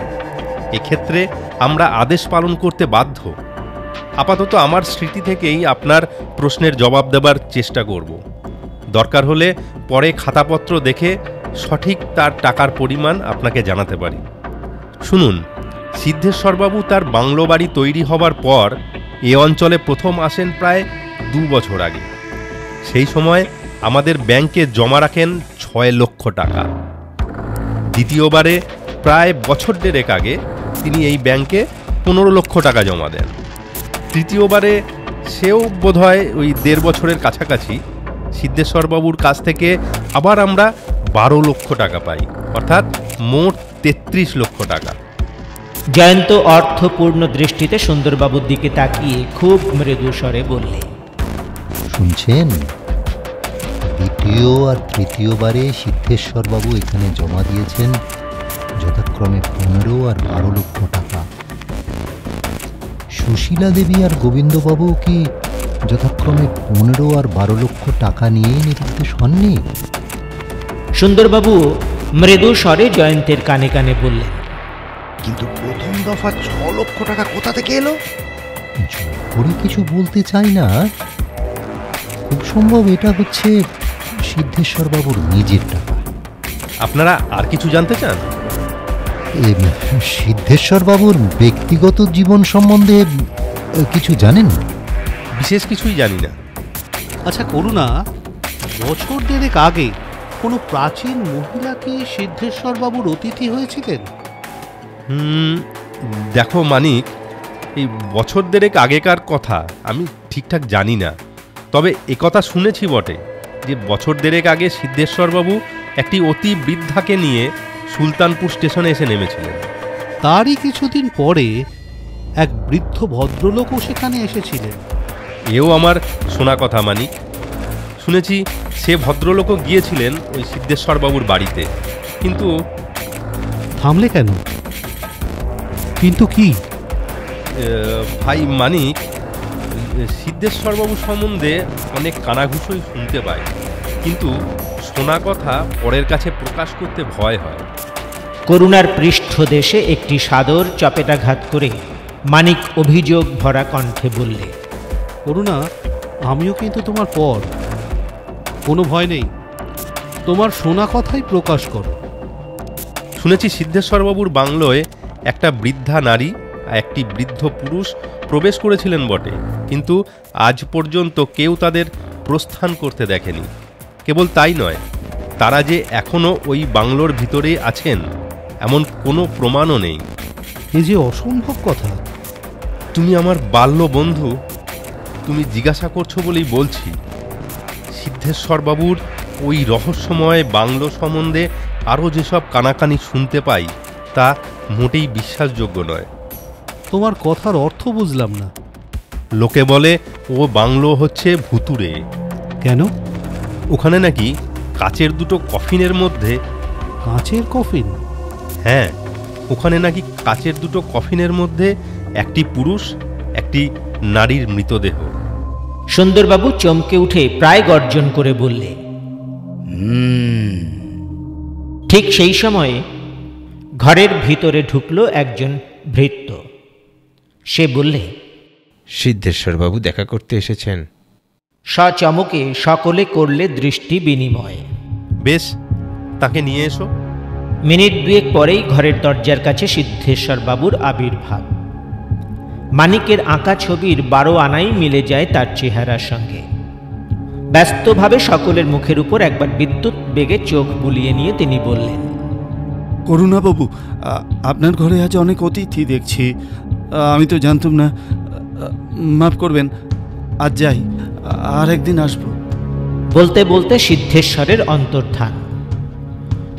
এক্ষেত্রে আমরা আদেশ পালন করতে বাধ্য। আপাতত আমার স্মৃতি থেকেই আপনার প্রশ্নের জবাব দেবার চেষ্টা করব। দরকার হলে পরে খাতাপত্র দেখে সঠিক তার টাকার পরিমাণ আপনাকে জানাতে পারি। শুনুন, সিদ্ধেশ্বরবাবু তার বাংলো বাড়ি তৈরি হবার পর এ অঞ্চলে প্রথম আসেন প্রায় 2 বছর আগে। সেই সময় আমাদের ব্যাংকে জমা রাখেন 6 লক্ষ টাকা। দ্বিতীয়বারে প্রায় বছর দেড়েক আগে তিনি এই ব্যাংকে 15 লক্ষ টাকা জমা দেন। তৃতীয়বারে সেও বোধহয় ওই 1.5 বছরের কাছাকাছি সিদ্ধেশ্বরবাবুর কাছ থেকে আবার আমরা 12 লক্ষ টাকা পাই, অর্থাৎ মোট 33 লক্ষ টাকা। জয়ন্ত অর্থপূর্ণ দৃষ্টিতে সুন্দরবাবুর দিকে তাকিয়ে খুব মৃদু স্বরে বললে, শুনছেন? দ্বিতীয় আর তৃতীয়বারে সিদ্ধেশ্বরবাবু এখানে জমা দিয়েছেন যথাক্রমে 15 আর 12 লক্ষ টাকা। সুশীলা দেবী আর গোবিন্দবাবু কি যথাক্রমে 15 আর 12 লক্ষ টাকা নিয়েই নির্দেশ হননি? সুন্দরবাবু মৃদু স্বরে জয়ন্তের কানে কানে বললেন, কিন্তু প্রথম দফা 6 লক্ষ টাকা কোথা থেকে এলো? জোর করে কিছু বলতে চাই না, খুব সম্ভব এটা হচ্ছে সিদ্ধেশ্বরবাবুর নিজের টাকা। আপনারা আর কিছু জানতে চান? সিদ্ধেশ্বরবাবুর ব্যক্তিগত জীবন সম্বন্ধে কিছু জানেন? বিশেষ কিছুই জানি না। আচ্ছা করুণা, বছর দেড়েক আগে কোনো প্রাচীন মহিলা কি সিদ্ধেশ্বরবাবুর অতিথি হয়েছিলেন? দেখো মানিক, এই বছর দেড়েক আগেকার কথা আমি ঠিকঠাক জানি না, তবে একথা শুনেছি বটে যে বছর দেড়েক আগে সিদ্ধেশ্বরবাবু একটি অতি বৃদ্ধাকে নিয়ে সুলতানপুর স্টেশনে এসে নেমেছিলেন। তারই কিছুদিন পরে এক বৃদ্ধ ভদ্রলোকও সেখানে এসেছিলেন। এও আমার শোনা কথা মানিক। শুনেছি সে ভদ্রলোকও গিয়েছিলেন ওই সিদ্ধেশ্বরবাবুর বাড়িতে, কিন্তু থামলে কেন? কিন্তু কি? ভাই মানিক, সিদ্ধেশ্বরবাবু সম্বন্ধে অনেক কানাঘুষোই শুনতে পাই, কিন্তু শোনা কথা পরের কাছে প্রকাশ করতে ভয় হয়। করুণার পৃষ্ঠদেশে একটি সাদর চপেটাঘাত করে মানিক অভিযোগ ভরা কণ্ঠে বললে, করুণা, আমিও কিন্তু তোমার পর। কোনো ভয় নেই, তোমার শোনা কথাই প্রকাশ করো। শুনেছি সিদ্ধেশ্বরবাবুর বাংলোয় একটা বৃদ্ধা নারী আর একটি বৃদ্ধ পুরুষ প্রবেশ করেছিলেন বটে, কিন্তু আজ পর্যন্ত কেউ তাদের প্রস্থান করতে দেখেনি। কেবল তাই নয়, তারা যে এখনও ওই বাংলোর ভিতরে আছেন এমন কোনো প্রমাণও নেই। এ যে অসম্ভব কথা। তুমি আমার বাল্য বন্ধু, তুমি জিজ্ঞাসা করছো বলেই বলছি। সিদ্ধেশ্বরবাবুর ওই রহস্যময় বাংলো সম্বন্ধে আরও যেসব কানাকানি শুনতে পাই তা মোটেই বিশ্বাসযোগ্য নয়। তোমার কথার অর্থ বুঝলাম না। লোকে বলে ও বাংলো হচ্ছে ভুতুড়ে। কেন? ওখানে নাকি কাচের দুটো কফিনের মধ্যে। কাঁচের কফিন? হ্যাঁ, ওখানে নাকি কাচের দুটো কফিনের মধ্যে একটি পুরুষ একটি নারীর মৃতদেহ। সুন্দরবাবু চমকে উঠে প্রায় গর্জন করে বললে, ঠিক সেই সময়ে ঘরের ভিতরে ঢুকলো একজন ভৃত্য। সে বললে, সিদ্ধেশ্বরবাবু দেখা করতে এসেছেন। সচমকে সকলে করলে দৃষ্টি বিনিময়। বেশ, তাকে নিয়ে এসো। মিনিট দুয়েক পরেই ঘরের দরজার কাছে সিদ্ধেশ্বরবাবুর আবির্ভাব। মানিকের আঁকা ছবির 12 আনাই মিলে যায় তার চেহারার সঙ্গে। ব্যস্তভাবে সকলের মুখের উপর একবার বিদ্যুৎ বেগে চোখ বুলিয়ে নিয়ে তিনি বললেন, করুণাবাবু, আপনার ঘরে আজ অনেক অতিথি দেখছি। আমি তো জানতাম না। মাফ করবেন, আজ যাই, আর একদিন আসবো। বলতে বলতে সিদ্ধেশ্বরের অন্তর্ধান।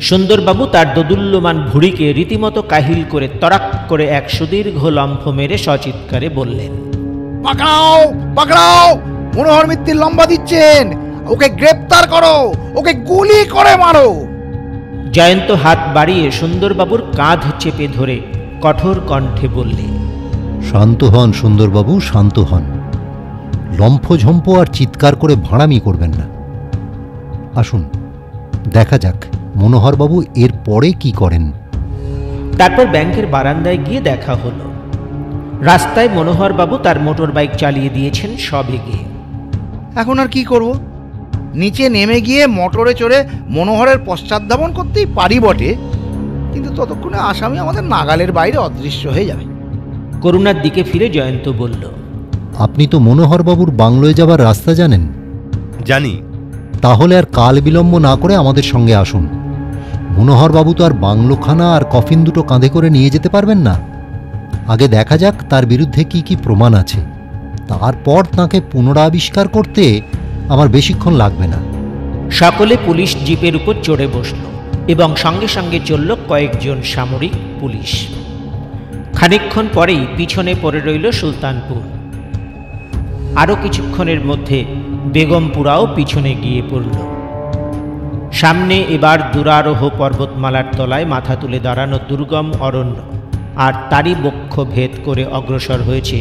সুন্দরবাবু তার দোদুল্যমান ভুঁড়িকে রীতিমতো কাহিল করে তরাক করে এক সুদীর্ঘ লম্ফ মেরে সচিৎকারে বললেন, পাকড়াও পাকড়াও, মনোহর মিত্তির লম্বা দিচ্ছেন, ওকে গ্রেপ্তার করো, ওকে গুলি করে মারো। জয়ন্ত হাত বাড়িয়ে সুন্দরবাবুর কাঁধ চেপে ধরে কঠোর কণ্ঠে বললে, শান্ত হন সুন্দরবাবু, শান্ত হন। লম্ফঝম্প আর চিৎকার করে ভাঁড়ামি করবেন না। আসুন, দেখা যাক মনোহরবাবু এর পরে কি করেন। তারপর ব্যাংকের বারান্দায় গিয়ে দেখা হলো। রাস্তায় মনোহরবাবু তার মোটর বাইক চালিয়ে দিয়েছেন সবেগে। এখন আর কি করব? নিচে নেমে গিয়ে মোটরে চড়ে মনোহরের পশ্চাৎধাবন করতেই পারি বটে, কিন্তু ততক্ষণে আসামি আমাদের নাগালের বাইরে অদৃশ্য হয়ে যাবে। করুণার দিকে ফিরে জয়ন্ত বলল, আপনি তো মনোহরবাবুর বাংলোয় যাবার রাস্তা জানেন? জানি। তাহলে আর কাল বিলম্ব না করে আমাদের সঙ্গে আসুন। মনোহরবাবু তো আর বাংলোখানা আর কফিন দুটো কাঁধে করে নিয়ে যেতে পারবেন না। আগে দেখা যাক তার বিরুদ্ধে কি কি প্রমাণ আছে, তারপর তাকে পুনরাবিষ্কার করতে আমার বেশিক্ষণ লাগবে না। সকলে পুলিশ জিপের উপর চড়ে বসল এবং সঙ্গে সঙ্গে চলল কয়েকজন সামরিক পুলিশ। খানিকক্ষণ পরেই পিছনে পড়ে রইল সুলতানপুর। আরও কিছুক্ষণের মধ্যে বেগমপুরাও পিছনে গিয়ে পড়ল। সামনে এবার দুরারোহ পর্বতমালার তলায় মাথা তুলে দাঁড়ানো দুর্গম অরণ্য, আর তারই বক্ষ ভেদ করে অগ্রসর হয়েছে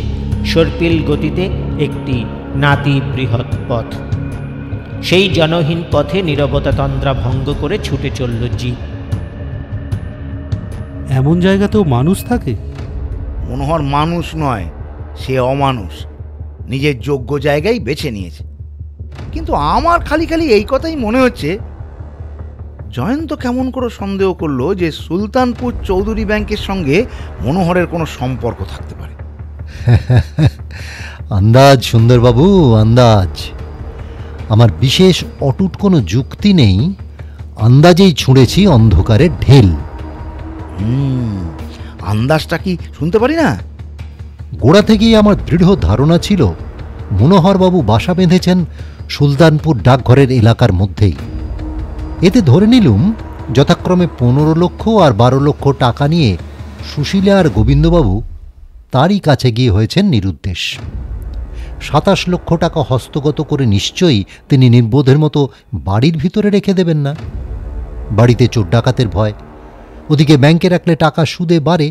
সর্পিল গতিতে একটি নাতি বৃহৎ পথ। সেই জনহীন পথে নীরবতা তন্দ্রা ভঙ্গ করে ছুটে চলল জিপ। এমন জায়গাতেও মানুষ থাকে? মনোহর মানুষ নয়, সে অমানুষ। নিজের যোগ্য জায়গায় বেছে নিয়েছে। কিন্তু আমার খালি খালি এই কথাই মনে হচ্ছে, জয়ন্ত কেমন করে সন্দেহ করলো যে সুলতানপুর চৌধুরী ব্যাংকের সঙ্গে মনোহরের কোনো সম্পর্ক থাকতে পারে। আন্দাজ সুন্দরবাবু, আন্দাজ। আমার বিশেষ অটুট কোনো যুক্তি নেই, আন্দাজেই ছুঁড়েছি অন্ধকারের ঢেল। আন্দাজটা কি শুনতে পারি না? গোড়া থেকেই আমার দৃঢ় ধারণা ছিল মনোহরবাবু বাসা বেঁধেছেন সুলতানপুর ডাকঘরের এলাকার মধ্যেই। এতে ধরে নিলুম যথাক্রমে 15 লক্ষ আর 12 লক্ষ টাকা নিয়ে সুশীলা আর গোবিন্দবাবু তারই কাছে গিয়ে হয়েছেন নিরুদ্দেশ। 27 লক্ষ টাকা হস্তগত করে নিশ্চয়ই তিনি নির্বোধের মতো বাড়ির ভিতরে রেখে দেবেন না। বাড়িতে চোর ডাকাতের ভয়, ওদিকে ব্যাংকে রাখলে টাকা সুদে বাড়ে।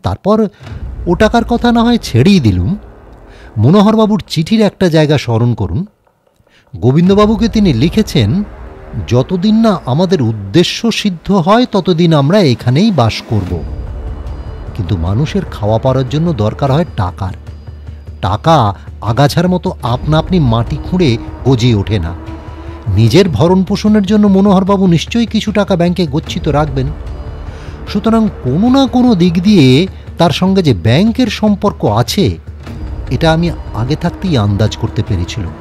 তারপর ও টাকার কথা না হয় ছেড়েই দিলুম, মনোহরবাবুর চিঠির একটা জায়গা স্মরণ করুন। গোবিন্দবাবুকে তিনি লিখেছেন, যতদিন না আমাদের উদ্দেশ্য সিদ্ধ হয় ততদিন আমরা এখানেই বাস করব। কিন্তু মানুষের খাওয়া পড়ার জন্য দরকার হয় টাকার। টাকা আগাছার মতো আপনা আপনি মাটি খুঁড়ে গজিয়ে ওঠে না। নিজের ভরণ পোষণের জন্য মনোহরবাবু নিশ্চয়ই কিছু টাকা ব্যাংকে গচ্ছিত রাখবেন। সুতরাং কোনো না কোনো দিক দিয়ে তার সঙ্গে যে ব্যাংকের সম্পর্ক আছে, এটা আমি আগে থাকতেই আন্দাজ করতে পেরেছিলাম।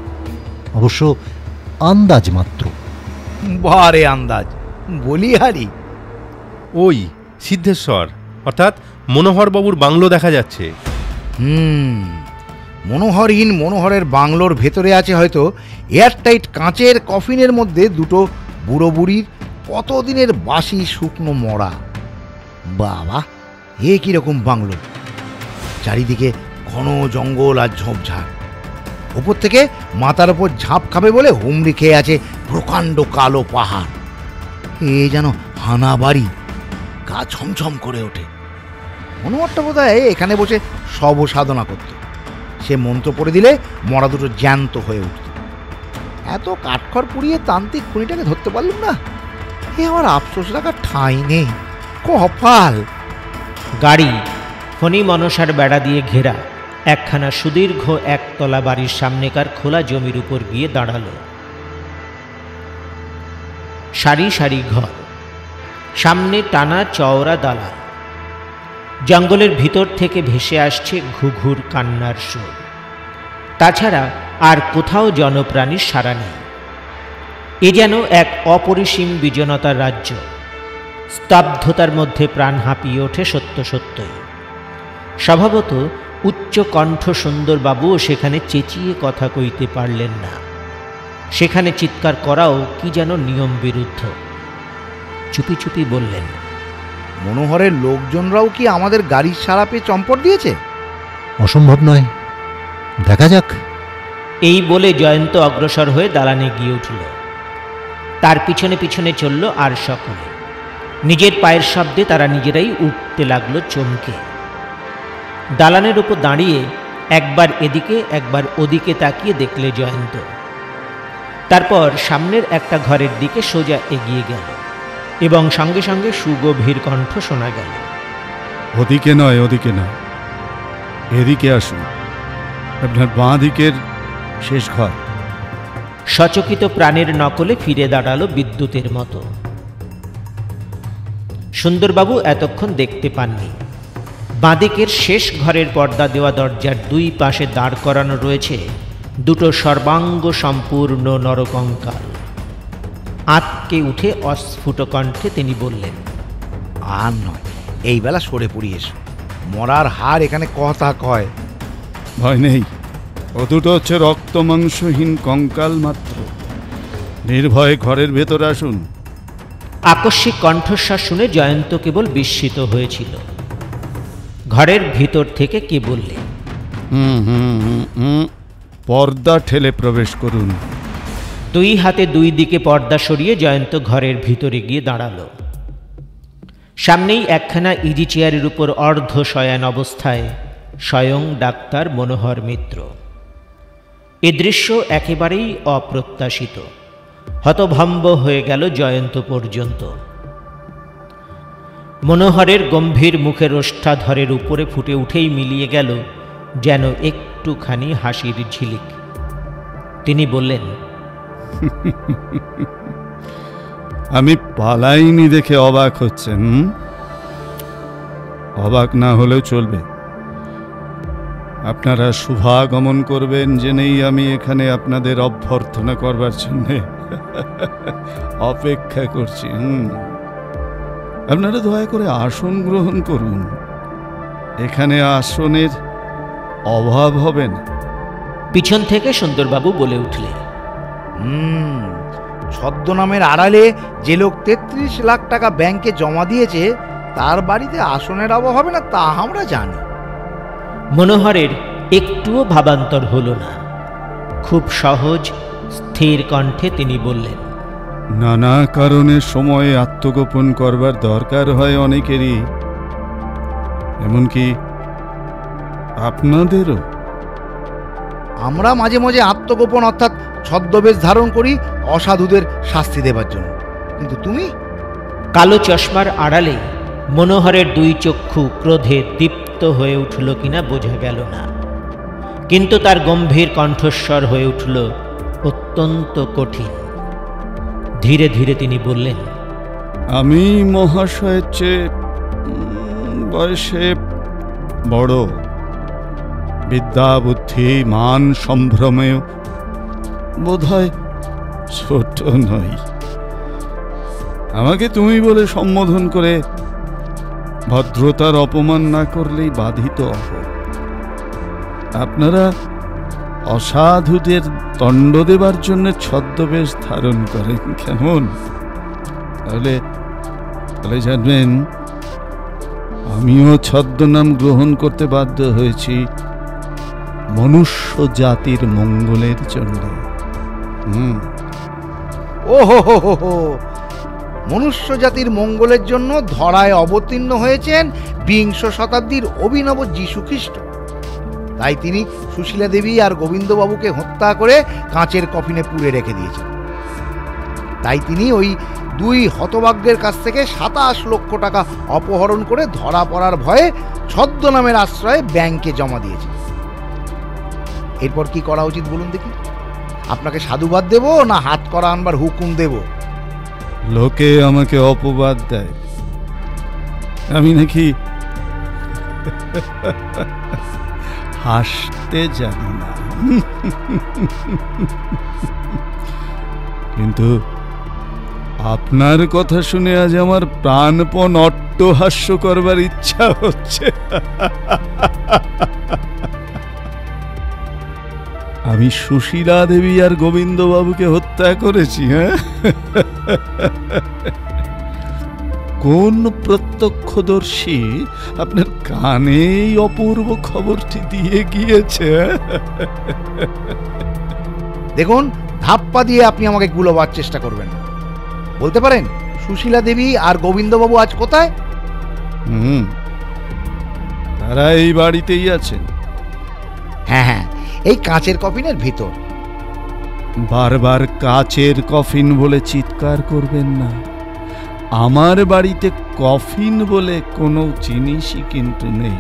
অবশ্য আন্দাজ মাত্র। বারে আন্দাজ বলি হারি। ওই সিদ্ধেশ্বর অর্থাৎ মনোহরবাবুর বাংলো দেখা যাচ্ছে। মনোহরহীন মনোহরের বাংলোর ভেতরে আছে হয়তো এয়ারটাইট কাঁচের কফিনের মধ্যে দুটো বুড়ো বুড়ির কতদিনের বাসি শুকনো মরা। বাবা, এ কিরকম বাংলো! চারিদিকে ঘন জঙ্গল আর ঝোপঝাড়। ওপর থেকে মাথার ওপর ঝাঁপ খাবে বলে হুমড়ি খেয়ে আছে প্রকাণ্ড কালো পাহাড়। এ যেন হানা বাড়ি, গা ছমছম করে ওঠে। মনোহরটা বোধ হয় এখানে বসে সব সাধনা করত। সে মন্ত্র পড়ে দিলে মরা দুটো জ্যান্ত হয়ে উঠত। এত কাঠখড় পুড়িয়ে তান্ত্রিক খুনিটাকে ধরতে পারলুম না। এ আমার আফসোস রাখার ঠাঁই নেই, কপাল। গাড়ি ফণী মনসার বেড়া দিয়ে ঘেরা একখানা সুদীর্ঘ একতলা বাড়ির সামনেকার খোলা জমির উপর গিয়ে দাঁড়াল। সারি সারি ঘর, সামনে টানা চওড়া দালান। জঙ্গলের ভিতর থেকে ভেসে আসছে ঘুঘুর কান্নার সুর। তাছাড়া আর কোথাও জনপ্রাণীর সাড়া নেই। এ যেন এক অপরিসীম বিজনতার রাজ্য। স্তব্ধতার মধ্যে প্রাণ হাঁপিয়ে ওঠে সত্য সত্যই। স্বভাবত উচ্চ কণ্ঠ সুন্দরবাবুও সেখানে চেঁচিয়ে কথা কইতে পারলেন না। সেখানে চিৎকার করাও কি যেন নিয়ম বিরুদ্ধ। চুপি চুপি বললেন, মনোহরের লোকজনরাও কি আমাদের গাড়ির সারা পেয়ে চম্পট দিয়েছে? অসম্ভব নয়, দেখা যাক। এই বলে জয়ন্ত অগ্রসর হয়ে দালানে গিয়ে উঠল। তার পিছনে পিছনে চলল আর সকলে। নিজের পায়ের শব্দে তারা নিজেরাই উঠতে লাগলো চমকে। দালানের উপর দাঁড়িয়ে একবার এদিকে একবার ওদিকে তাকিয়ে দেখলে জয়ন্ত। তারপর সামনের একটা ঘরের দিকে সোজা এগিয়ে গেল এবং সঙ্গে সঙ্গে সুগভীর কণ্ঠ শোনা গেল, ওদিকে নয়, ওদিকে নয়, এদিকে আসুন, আপনার বাঁ দিকের শেষ ঘর। সচকিত প্রাণের নকলে ফিরে দাঁড়ালো বিদ্যুতের মতো। সুন্দরবাবু এতক্ষণ দেখতে পাননি। বাঁদিকের শেষ ঘরের পর্দা দেওয়া দরজার দুই পাশে দাঁড় করানো রয়েছে দুটো সর্বাঙ্গ সম্পূর্ণ নরকঙ্কাল। আঁতকে উঠে অস্ফুট কণ্ঠে তিনি বললেন, আর নয়, এই বেলা সরে পড়ি এসো। মরার হার এখানে কথা কয়। ভয় নেই, ও দুটো হচ্ছে রক্ত মাংসহীন কঙ্কাল মাত্র। নির্ভয়ে ঘরের ভেতর আসুন। আকস্মিক কণ্ঠস্বর শুনে জয়ন্ত কেবল বিস্মিত হয়েছিল। ঘরের ভিতর থেকে কে বললে, পর্দা ঠেলে প্রবেশ করুন। দুই হাতে দুই দিকে পর্দা সরিয়ে জয়ন্ত ঘরের ভিতরে গিয়ে দাঁড়াল। সামনেই একখানা ইজি চেয়ারের উপর অর্ধ শয়ান অবস্থায় স্বয়ং ডাক্তার মনোহর মিত্র। এ দৃশ্য একেবারেই অপ্রত্যাশিত। হতভম্ব হয়ে গেল জয়ন্ত পর্যন্ত। মনোহরের গম্ভীর মুখের ওষ্ঠাধরের উপরে ফুটে উঠেই মিলিয়ে গেল যেন একটুখানি হাসির ঝিলিক। তিনি বললেন, আমি পালাইনি দেখে অবাক হচ্ছেন? অবাক না হলেও চলবে। আপনারা শুভাগমন করবেন জেনেই আমি এখানে আপনাদের অভ্যর্থনা করবার জন্য অপেক্ষা করছি। আপনারা দয়া করে আসন গ্রহণ করুন। এখানে আসনের অভাব হবে না। পিছন থেকে সুন্দরবাবু বলে উঠলে, ছদ্মনামের আড়ালে যে লোক ৩৩ লাখ টাকা ব্যাংকে জমা দিয়েছে তার বাড়িতে আসনের অভাব হবে না তা আমরা জানি। মনোহরের একটুও ভাবান্তর হল না। খুব সহজ স্থির কণ্ঠে তিনি বললেন, নানা কারণে সময়ে আত্মগোপন করবার দরকার হয় অনেকেরই, এমনকি আপনাদেরও। আমরা মাঝে মাঝে আত্মগোপন অর্থাৎ ছদ্মবেশ ধারণ করি অসাধুদের শাস্তি দেবার জন্য, কিন্তু তুমি? কালো চশমার আড়ালে মনোহরের দুই চক্ষু ক্রোধে দীপ্ত হয়ে উঠল কিনা বোঝা গেল না, কিন্তু তার গম্ভীর কণ্ঠস্বর হয়ে উঠল অত্যন্ত কঠিন। ধীরে ধীরে তিনি বললেন, আমি মহাশয়ের চেয়ে বয়সে বড়, বিদ্যা বুদ্ধি মান সম্ভ্রমেও বোধহয় ছোট নই। আমাকে তুমি বলে সম্বোধন করে ভদ্রতার অপমান না করলেই বাধিত হব। আপনারা অসাধুদের দণ্ড দেবার জন্য ছদ্মবেশ ধারণ করেন, কেমন? তাহলে জানবেন আমিও ছদ্মনাম গ্রহণ করতে বাধ্য হয়েছি মনুষ্য জাতির মঙ্গলের জন্য। ও হো হো হো হো, মনুষ্য জাতির মঙ্গলের জন্য ধরায় অবতীর্ণ হয়েছেন বিংশ শতাব্দীর অভিনব যীশু খ্রিস্ট। তাই তিনি সুশীলা দেবী আর গোবিন্দবাবুকে হত্যা করে কাঁচের কফিনে পুড়ে রেখে দিয়েছেন। তাই তিনি ওই দুই হতভাগ্যের কাছ থেকে 27 লক্ষ টাকা অপহরণ করে ধরা পড়ার ভয়ে ছদ্মনামের আশ্রয়ে ব্যাংকে জমা দিয়েছেন। এরপর কি করা উচিত বলুন দেখি? আপনাকে সাধুবাদ দেব না হাত করা আনবার হুকুম দেব? লোকে আমাকে অপবাদ দেয় আমি নাকি হাসতে জানি না, কিন্তু আপনার কথা শুনে আজ আমার প্রাণপণ অট্টহাস্য করবার ইচ্ছা হচ্ছে। আমি সুশীলা দেবী আর গোবিন্দবাবুকে হত্যা করেছি। হ্যাঁ, কোন প্রত্যক্ষদর্শী আপনার কানে এই অপূর্ব খবরটি দিয়ে গিয়েছে? দেখুন, ধাপ্পা দিয়ে আপনি আমাকে গুলোবার চেষ্টা করবেন না। বলতে পারেন সুশীলা দেবী আর গোবিন্দবাবু আজ কোথায়? তারা এই বাড়িতেই আছেন। হ্যাঁ হ্যাঁ, এই কাঁচের কফিনের ভিতর। বারবার কাচের কফিন বলে চিৎকার করবেন না। আমার বাড়িতে কফিন বলে কোনো জিনিসই কিন্তু নেই।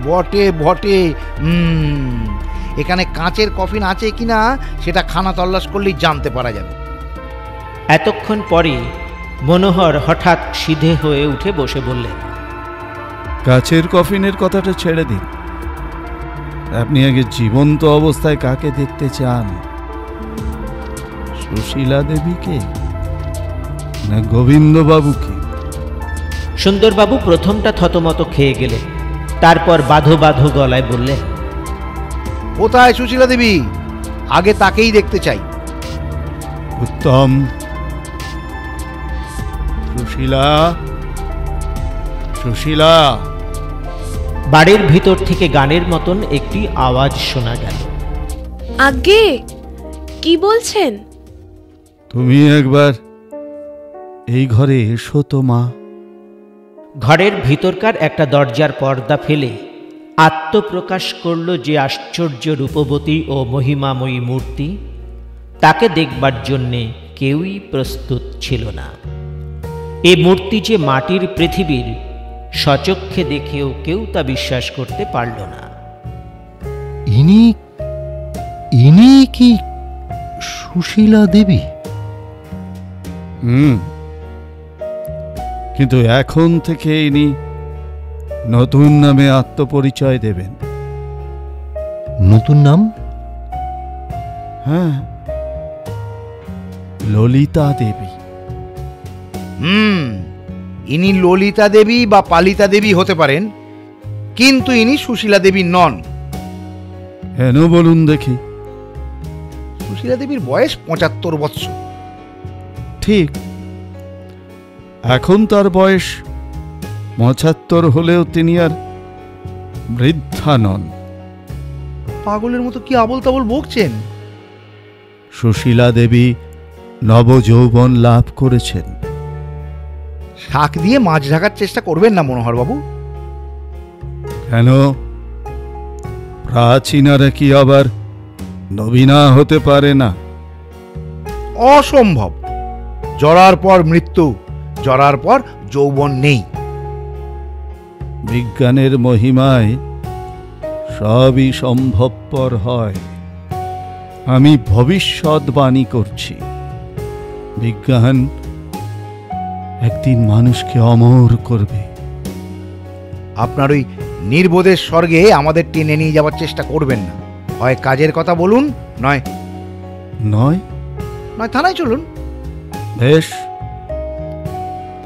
বটে বটে। এখানে কাঁচের কফিন আছে কিনা সেটা খানা তল্লাশ করলেই জানতে পারা যাবে। এতক্ষণ পরে মনোহর হঠাৎ সিধে হয়ে উঠে বসে বললেন, কাচের কফিনের কথাটা ছেড়ে দিন। আপনি আগে জীবন্ত অবস্থায় কাকে দেখতে চান? সুশীলা দেবীকে না গোবিন্দবাবুকে? সুন্দরবাবু প্রথমটা থতমত খেয়ে গেলেন, তারপর বাঁধো বাঁধো গলায় বললেন, কোথায় সুশীলা দেবী? আগে তাকেই দেখতে চাই। উত্তম। সুশীলা, সুশীলা। বাড়ির ভিতর থেকে গানের মতন একটি আওয়াজ শোনা গেল। আগে কি বলছেন? তুমি একবার এই ঘরে এসো তো মা। ঘরের ভিতরকার একটা দরজার পর্দা ফেলে আত্মপ্রকাশ করল যে আশ্চর্য রূপবতী ও মহিমাময়ী মূর্তি, তাকে দেখবার জন্যে কেউই প্রস্তুত ছিল না। এ মূর্তি যে মাটির পৃথিবীর, সচক্ষে দেখেও কেউ তা বিশ্বাস করতে পারল না। ইনি কি সুশীলা দেবী? কিন্তু এখন থেকে ইনি নতুন নামে আত্মপরিচয় দেবেন। নতুন নাম? হ্যাঁ, ললিতা দেবী। ইনি ললিতা দেবী বা পালিতা দেবী হতে পারেন, কিন্তু ইনি সুশীলা দেবী নন। কেন বলুন দেখি? সুশীলা দেবীর বয়স 75 বৎসর। ঠিক, এখন তার বয়স 75 হলেও তিনি আর বৃদ্ধা নন। পাগলের মতো কি আবল তাবল বকছেন? সুশীলা দেবী নবযৌবন লাভ করেছেন। শাক দিয়ে মাছ ঢাকার চেষ্টা করবেন না মনোহর বাবু। কেন, প্রাচীনারা কি আবার নবীনা হতে পারে না? অসম্ভব। জরার পর মৃত্যু, জরার পর যৌবন নেই। বিজ্ঞানের মহিমায় সবই সম্ভবপর হয়। আমি ভবিষ্যৎবাণী করছি, বিজ্ঞান একদিন মানুষকে অমর করবে। আপনার ওই নির্বোধের স্বর্গে আমাদের টেনে নিয়ে যাওয়ার চেষ্টা করবেন না। হয় কাজের কথা বলুন, নয় নয় নয় থানায় চলুন। বেশ,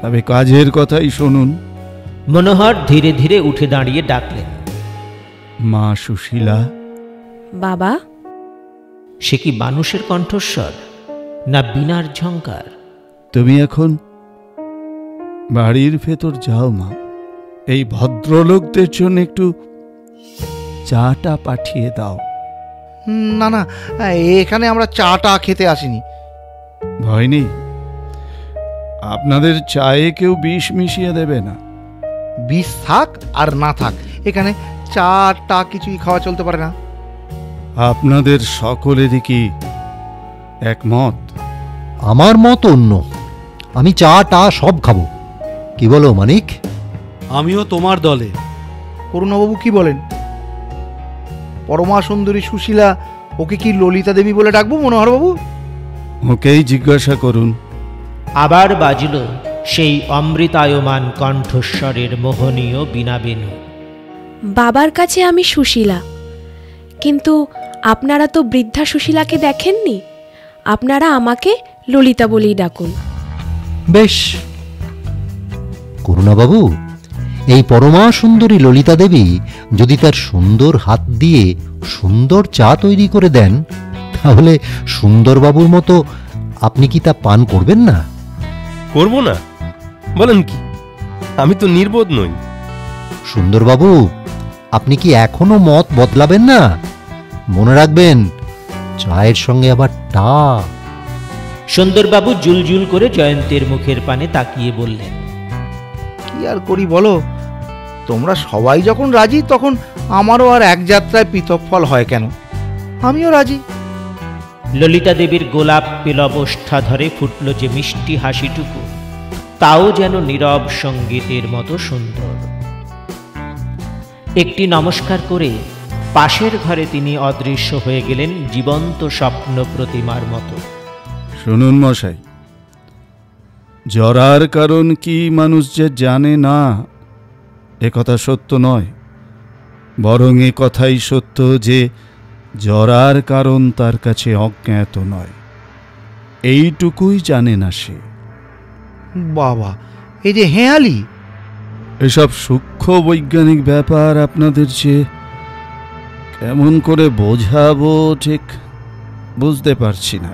তবে কাজের কথাই শুনুন। মনোহর ধীরে ধীরে উঠে দাঁড়িয়ে ডাকলেন, মা সুশীলা। বাবা। সে কি মানুষের কণ্ঠস্বর না বীণার ঝংকার? তুমি এখন বাড়ির ভেতর যাও মা। এই ভদ্রলোকদের জন্য একটু চাটা পাঠিয়ে দাও। না না, এখানে আমরা চাটা খেতে আসিনি। ভয় নেই, আপনাদের চায়ে কেউ বিষ মিশিয়ে দেবে না। বিষ থাক আর না থাক, এখানে চাটা কিছুই খাওয়া চলতে পারে না। আপনাদের সকলেরই কি একমত? আমার মত অন্য। আমি চা টা সব খাবো। কি বলো মানিক? আমিও তোমার দলে। করুণাবাবু কি বলেন? পরমা সুন্দরী সুশীলা, ওকে কি ললিতা দেবী বলে ডাকবো মনোহরবাবু? ওকেই জিজ্ঞাসা করুন। আবার বাজল সেই অমৃতায়মান কণ্ঠস্বরের মোহনীয় বীণাবেণু। বাবার কাছে আমি সুশীলা, কিন্তু আপনারা তো বৃদ্ধা সুশীলাকে দেখেননি। আপনারা আমাকে ললিতা বলেই ডাকুন। বেশ। করুণাবাবু, এই পরমা সুন্দরী ললিতা দেবী যদি তার সুন্দর হাত দিয়ে সুন্দর চা তৈরি করে দেন, তাহলে সুন্দরবাবুর মতো আপনি কি তা পান করবেন না? করব না বলেন কি? আমি তো নির্বোধ নই। সুন্দরবাবু, আপনি কি এখনো মত বদলাবেন না? মনে রাখবেন, চায়ের সঙ্গে আবার টা। সুন্দরবাবু জুলজুল করে জয়ন্তের মুখের পানে তাকিয়ে বললেন, কি আর করি বলো? তোমরা সবাই যখন রাজি, তখন আমারও আর এক যাত্রায় পৃথক ফল হয় কেন? আমিও রাজি। ললিতা দেবীর গোলাপ পেলবষ্ঠা ধরে ফুটল যে মিষ্টি হাসিটুকু, তাও যেন নীরব সঙ্গীতের মতো সুন্দর। একটি নমস্কার করে পাশের ঘরে তিনি অদৃশ্য হয়ে গেলেন জীবন্ত স্বপ্ন প্রতিমার মতো। শুনুন মশাই, জরার কারণ কি মানুষ যে জানে না, একথা সত্য নয়। বরং এ কথাই সত্য যে জরার কারণ তার কাছে অজ্ঞাত নয়। এইটুকুই জানে না সে। বাবা, এই যে হেঁয়ালি! এসব সূক্ষ্ম বৈজ্ঞানিক ব্যাপার আপনাদের যে কেমন করে বোঝাবো ঠিক বুঝতে পারছি না।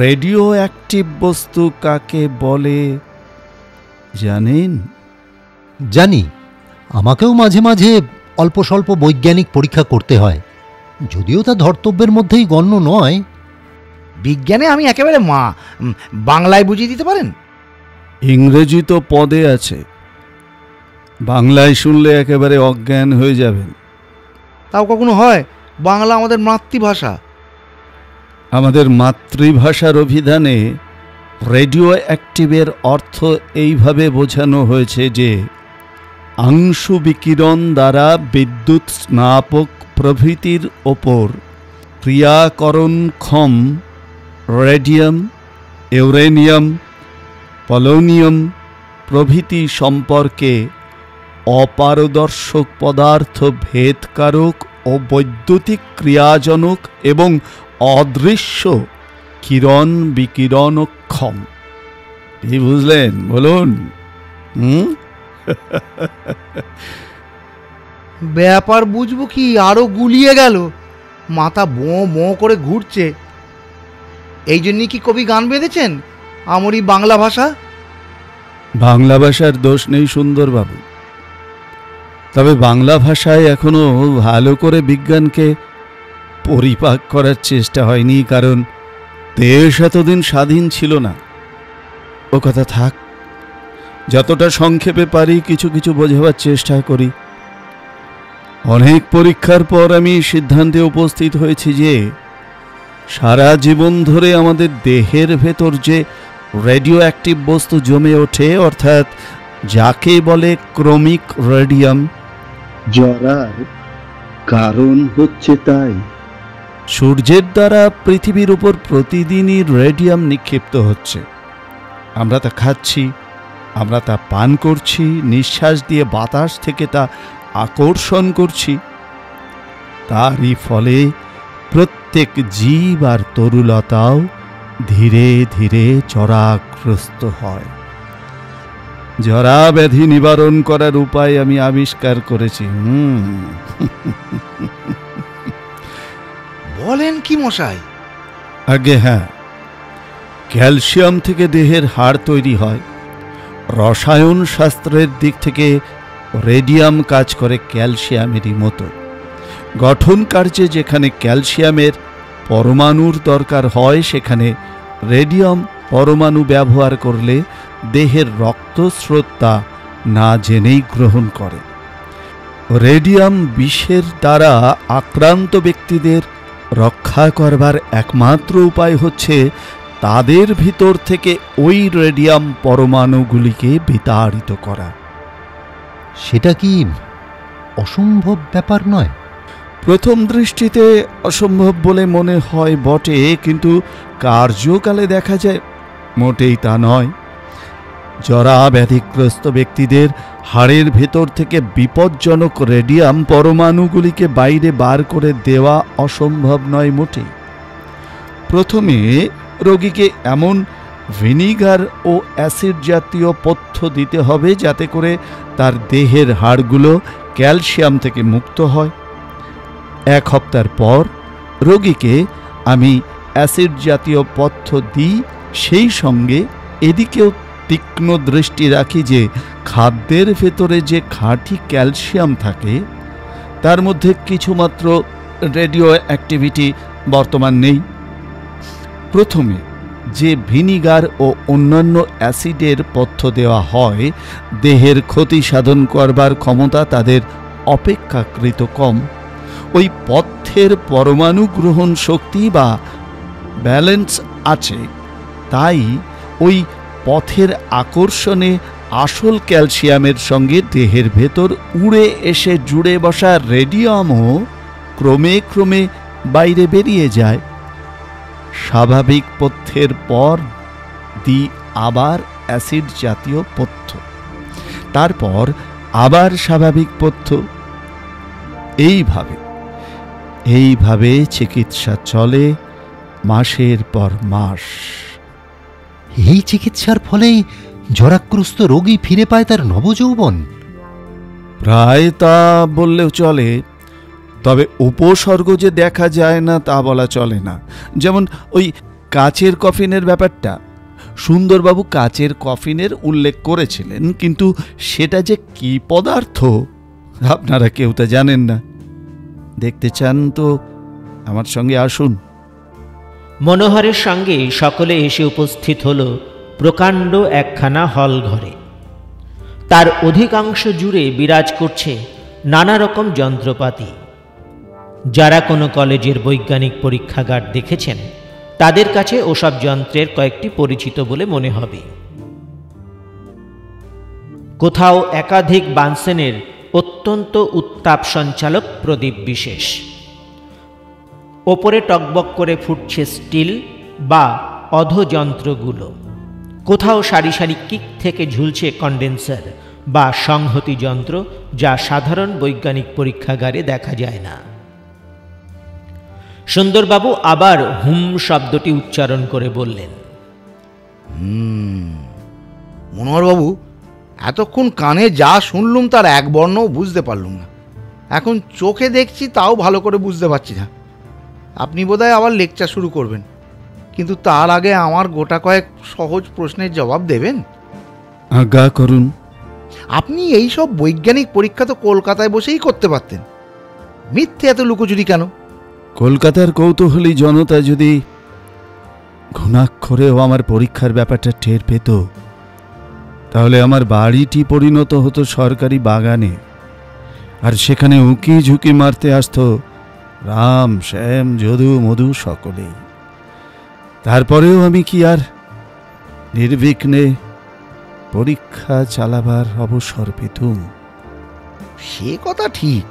রেডিও অ্যাক্টিভ বস্তু কাকে বলে জানেন? জানি। আমাকেও মাঝে মাঝে অল্প স্বল্প বৈজ্ঞানিক পরীক্ষা করতে হয়, যদিও তা ধর্তব্যের মধ্যেই গণ্য নয়। বিজ্ঞানে আমি একেবারে মা। বাংলায় বুঝিয়ে দিতে পারেন? ইংরেজি তো পদে আছে, বাংলায় শুনলে একেবারে অজ্ঞান হয়ে যাবেন। তাও কখনো হয়? বাংলা আমাদের মাতৃভাষা। আমাদের মাতৃভাষার অভিধানে রেডিও অ্যাক্টিভের অর্থ এইভাবে বোঝানো হয়েছে যে আংশু বিকিরণ দ্বারা বিদ্যুৎ স্নাপক প্রভৃতির ওপর ক্রিয়াকরণক্ষম রেডিয়াম, ইউরেনিয়াম, পলোনিয়াম প্রভৃতি সম্পর্কে অপারদর্শক পদার্থ ভেদকারক ও বৈদ্যুতিক ক্রিয়াজনক এবং অদৃশ্য কিরণ বিকিরণক্ষম। কি বুঝলেন বলুন? ব্যাপার বুঝবো কি, আরো গুলিয়ে গেল। মাথা বোঁ বোঁ করে ঘুরছে। এই জন্যই কি কবি গান বেঁধেছেন আমারই বাংলা ভাষা? বাংলা ভাষার দোষ নেই সুন্দরবাবু। তবে বাংলা ভাষায় এখনো ভালো করে বিজ্ঞানকে পরিপাক করার চেষ্টা হয়নি, কারণ দেশ এতদিন স্বাধীন ছিল না। ও কথা থাক, যতটা সংক্ষেপে পারি কিছু কিছু বোঝাবার চেষ্টা করি। অনেক পরীক্ষার পর আমি সিদ্ধান্তে উপস্থিত হয়েছি যে সারা জীবন ধরে আমাদের দেহের ভেতর যে রেডিও অ্যাক্টিভ বস্তু জমে ওঠে, অর্থাৎ যাকে বলে ক্রমিক রেডিয়াম, জরার কারণ হচ্ছে তাই সূর্যের দ্বারা পৃথিবীর উপর প্রতিদিনই রেডিয়াম নিক্ষিপ্ত হচ্ছে। আমরা তা খাচ্ছি, আমরা তা পান করছি, নিঃশ্বাস দিয়ে বাতাস থেকে তা আকর্ষণ করছি। তারই ফলে প্রত্যেক জীব আর তরুলতাও ধীরে ধীরে জরাগ্রস্ত হয়। জরা ব্যাধি নিবারণ করার উপায় আমি আবিষ্কার করেছি। বলেন কি মশাই? আগে হ্যাঁ, ক্যালসিয়াম থেকে দেহের হাড় তৈরি হয়। রসায়ন শাস্ত্রের দিক থেকে রেডিয়াম কাজ করে ক্যালসিয়ামেরই মতো। গঠন কার্যে যেখানে ক্যালসিয়ামের পরমাণুর দরকার হয়, সেখানে রেডিয়াম পরমাণু ব্যবহার করলে দেহের রক্তস্রোত তা না জেনেই গ্রহণ করে। রেডিয়াম বিষের দ্বারা আক্রান্ত ব্যক্তিদের রক্ষা করবার একমাত্র উপায় হচ্ছে তাদের ভিতর থেকে ওই রেডিয়াম পরমাণুগুলিকে বিতাড়িত করা। সেটা কি অসম্ভব ব্যাপার নয়? প্রথম দৃষ্টিতে অসম্ভব বলে মনে হয় বটে, কিন্তু কার্যকালে দেখা যায় মোটেই তা নয়। জরা ব্যাধিগ্রস্ত ব্যক্তিদের হাড়ের ভেতর থেকে বিপজ্জনক রেডিয়াম পরমাণুগুলিকে বাইরে বার করে দেওয়া অসম্ভব নয় মোটেই। প্রথমে রোগীকে এমন ভিনিগার ও অ্যাসিড জাতীয় পথ্য দিতে হবে যাতে করে তার দেহের হাড়গুলো ক্যালসিয়াম থেকে মুক্ত হয়। 1 সপ্তাহ পর রোগীকে আমি অ্যাসিড জাতীয় পথ্য দিই, সেই সঙ্গে এদিকেও তীক্ষ্ণ দৃষ্টি রাখি যে খাদ্যের ভেতরে যে খাঁটি ক্যালসিয়াম থাকে তার মধ্যে কিছুমাত্র রেডিও অ্যাক্টিভিটি বর্তমান নেই। প্রথমে যে ভিনিগার ও অন্যান্য অ্যাসিডের পথ্য দেওয়া হয়, দেহের ক্ষতি সাধন করবার ক্ষমতা তাদের অপেক্ষাকৃত কম। ওই পথ্যের পরমাণু গ্রহণ শক্তি বা ব্যালেন্স আছে, তাই ওই পথের আকর্ষণে আসল ক্যালসিয়ামের সঙ্গে দেহের ভেতর উড়ে এসে জুড়ে বসা রেডিয়ামও ক্রমে ক্রমে বাইরে বেরিয়ে যায়। স্বাভাবিক পথ্যের পর দিই আবার অ্যাসিড জাতীয় পথ্য, তারপর আবার স্বাভাবিক পথ্য। এইভাবে চিকিৎসা চলে মাসের পর মাস। এই চিকিৎসার ফলেই জরাগ্রস্ত রোগী ফিরে পায় তার নবযৌবন? প্রায় তা বললেও চলে, তবে উপসর্গ যে দেখা যায় না তা বলা চলে না। যেমন ওই কাচের কফিনের ব্যাপারটা, সুন্দরবাবু কাচের কফিনের উল্লেখ করেছিলেন, কিন্তু সেটা যে কি পদার্থ আপনারা কেউ তা জানেন না। দেখতে চান তো আমার সঙ্গে আসুন। মনোহরের সঙ্গে সকলে এসে উপস্থিত হল প্রকাণ্ড একখানা হল ঘরে। তার অধিকাংশ জুড়ে বিরাজ করছে নানা রকম যন্ত্রপাতি। যারা কোনো কলেজের বৈজ্ঞানিক পরীক্ষাগার দেখেছেন তাদের কাছে ওসব যন্ত্রের কয়েকটি পরিচিত বলে মনে হবে। কোথাও একাধিক বানসেনের অত্যন্ত উত্তাপ সঞ্চালক প্রদীপ বিশেষ, ওপরে টকবক করে ফুটছে স্টিল বা অধযন্ত্রগুলো। কোথাও সারি সারি কিক থেকে ঝুলছে কন্ডেন্সার বা সংহতি যন্ত্র, যা সাধারণ বৈজ্ঞানিক পরীক্ষাগারে দেখা যায় না। সুন্দরবাবু আবার হুম শব্দটি উচ্চারণ করে বললেন, মনোহরবাবু, এতক্ষণ কানে যা শুনলুম তার এক বর্ণও বুঝতে পারলুম না। এখন চোখে দেখছি তাও ভালো করে বুঝতে পারছি না। আপনি বোধহয় আবার লেকচার শুরু করবেন, কিন্তু তার আগে আমার গোটা কয়েক সহজ প্রশ্নের জবাব দেবেন? আজ্ঞা করুন। আপনি এই সব বৈজ্ঞানিক পরীক্ষা তো কলকাতায় বসেই করতে পারতেন। মিথ্যে এত লুকোচুরি কেন? কলকাতার কৌতূহলী জনতা যদি ঘুণাক্ষরেও আমার পরীক্ষার ব্যাপারটা টের পেত, তাহলে আমার বাড়িটি পরিণত হতো সরকারি বাগানে, আর সেখানে উঁকি ঝুঁকি মারতে আসতো রাম, শ্যাম, যদু, মধু সকলেই। তারপরেও আমি কি আর নির্বিঘ্নে পরীক্ষা চালাবার অবসর পেতুম? সে কথা ঠিক,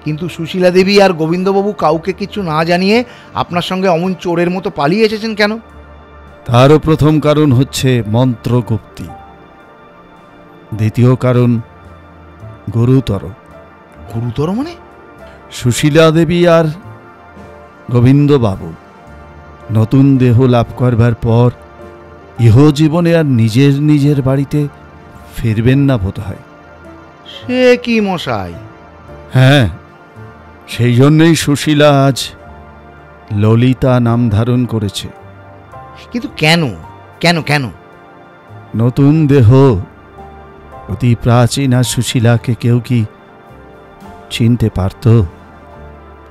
কিন্তু সুশীলা দেবী আর গোবিন্দবাবু কাউকে কিছু না জানিয়ে আপনার সঙ্গে অমন চোরের মতো পালিয়ে এসেছেন কেন? তারও প্রথম কারণ হচ্ছে মন্ত্রগুপ্তি, দ্বিতীয় কারণ গুরুতর। গুরুতর মানে? সুশীলা দেবী আর গোবিন্দবাবু নতুন দেহ লাভ করবার পর ইহজীবনে আর নিজের নিজের বাড়িতে ফিরবেন না বোধ হয়। সে কি মশাই! হ্যাঁ, সেই জন্যই সুশীলা আজ ললিতা নাম ধারণ করেছে। কিন্তু কেন কেন কেন? নতুন দেহ, অতি প্রাচীনা সুশীলাকে কেউ কি চিনতে পারত?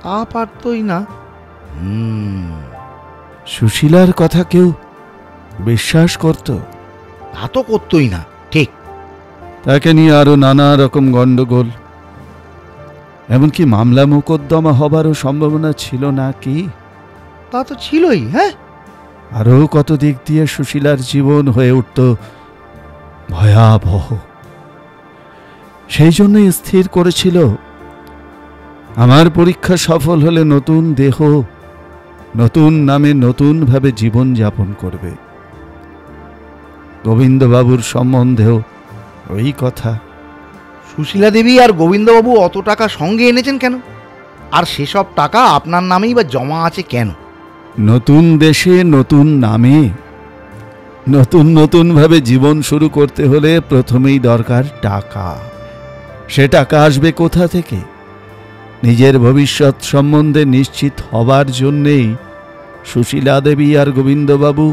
তা পারতই না। সুশীলার কথা কেউ বিশ্বাস করত? তা তো করতই না, ঠিক। তাকে নিয়ে আরো নানা রকম গন্ডগোল, এমনকি মামলা মোকদ্দমা হবারও সম্ভাবনা ছিল না কি? তা তো ছিলই। হ্যাঁ, আরো কত দিক দিয়ে সুশীলার জীবন হয়ে উঠত ভয়াবহ। সেই জন্যই স্থির করেছিল আমার পরীক্ষা সফল হলে নতুন দেহ, নতুন নামে নতুনভাবে জীবন যাপন করবে। গোবিন্দবাবুর সম্বন্ধেও ওই কথা। সুশীলা দেবী আর গোবিন্দবাবু অত টাকা সঙ্গে এনেছেন কেন? আর সেসব টাকা আপনার নামেই বা জমা আছে কেন? নতুন দেশে নতুন নামে নতুন নতুনভাবে জীবন শুরু করতে হলে প্রথমেই দরকার টাকা। সে টাকা আসবে কোথা থেকে? নিজের ভবিষ্যৎ সম্বন্ধে নিশ্চিত হবার জন্যেই সুশীলা দেবী আর গোবিন্দবাবু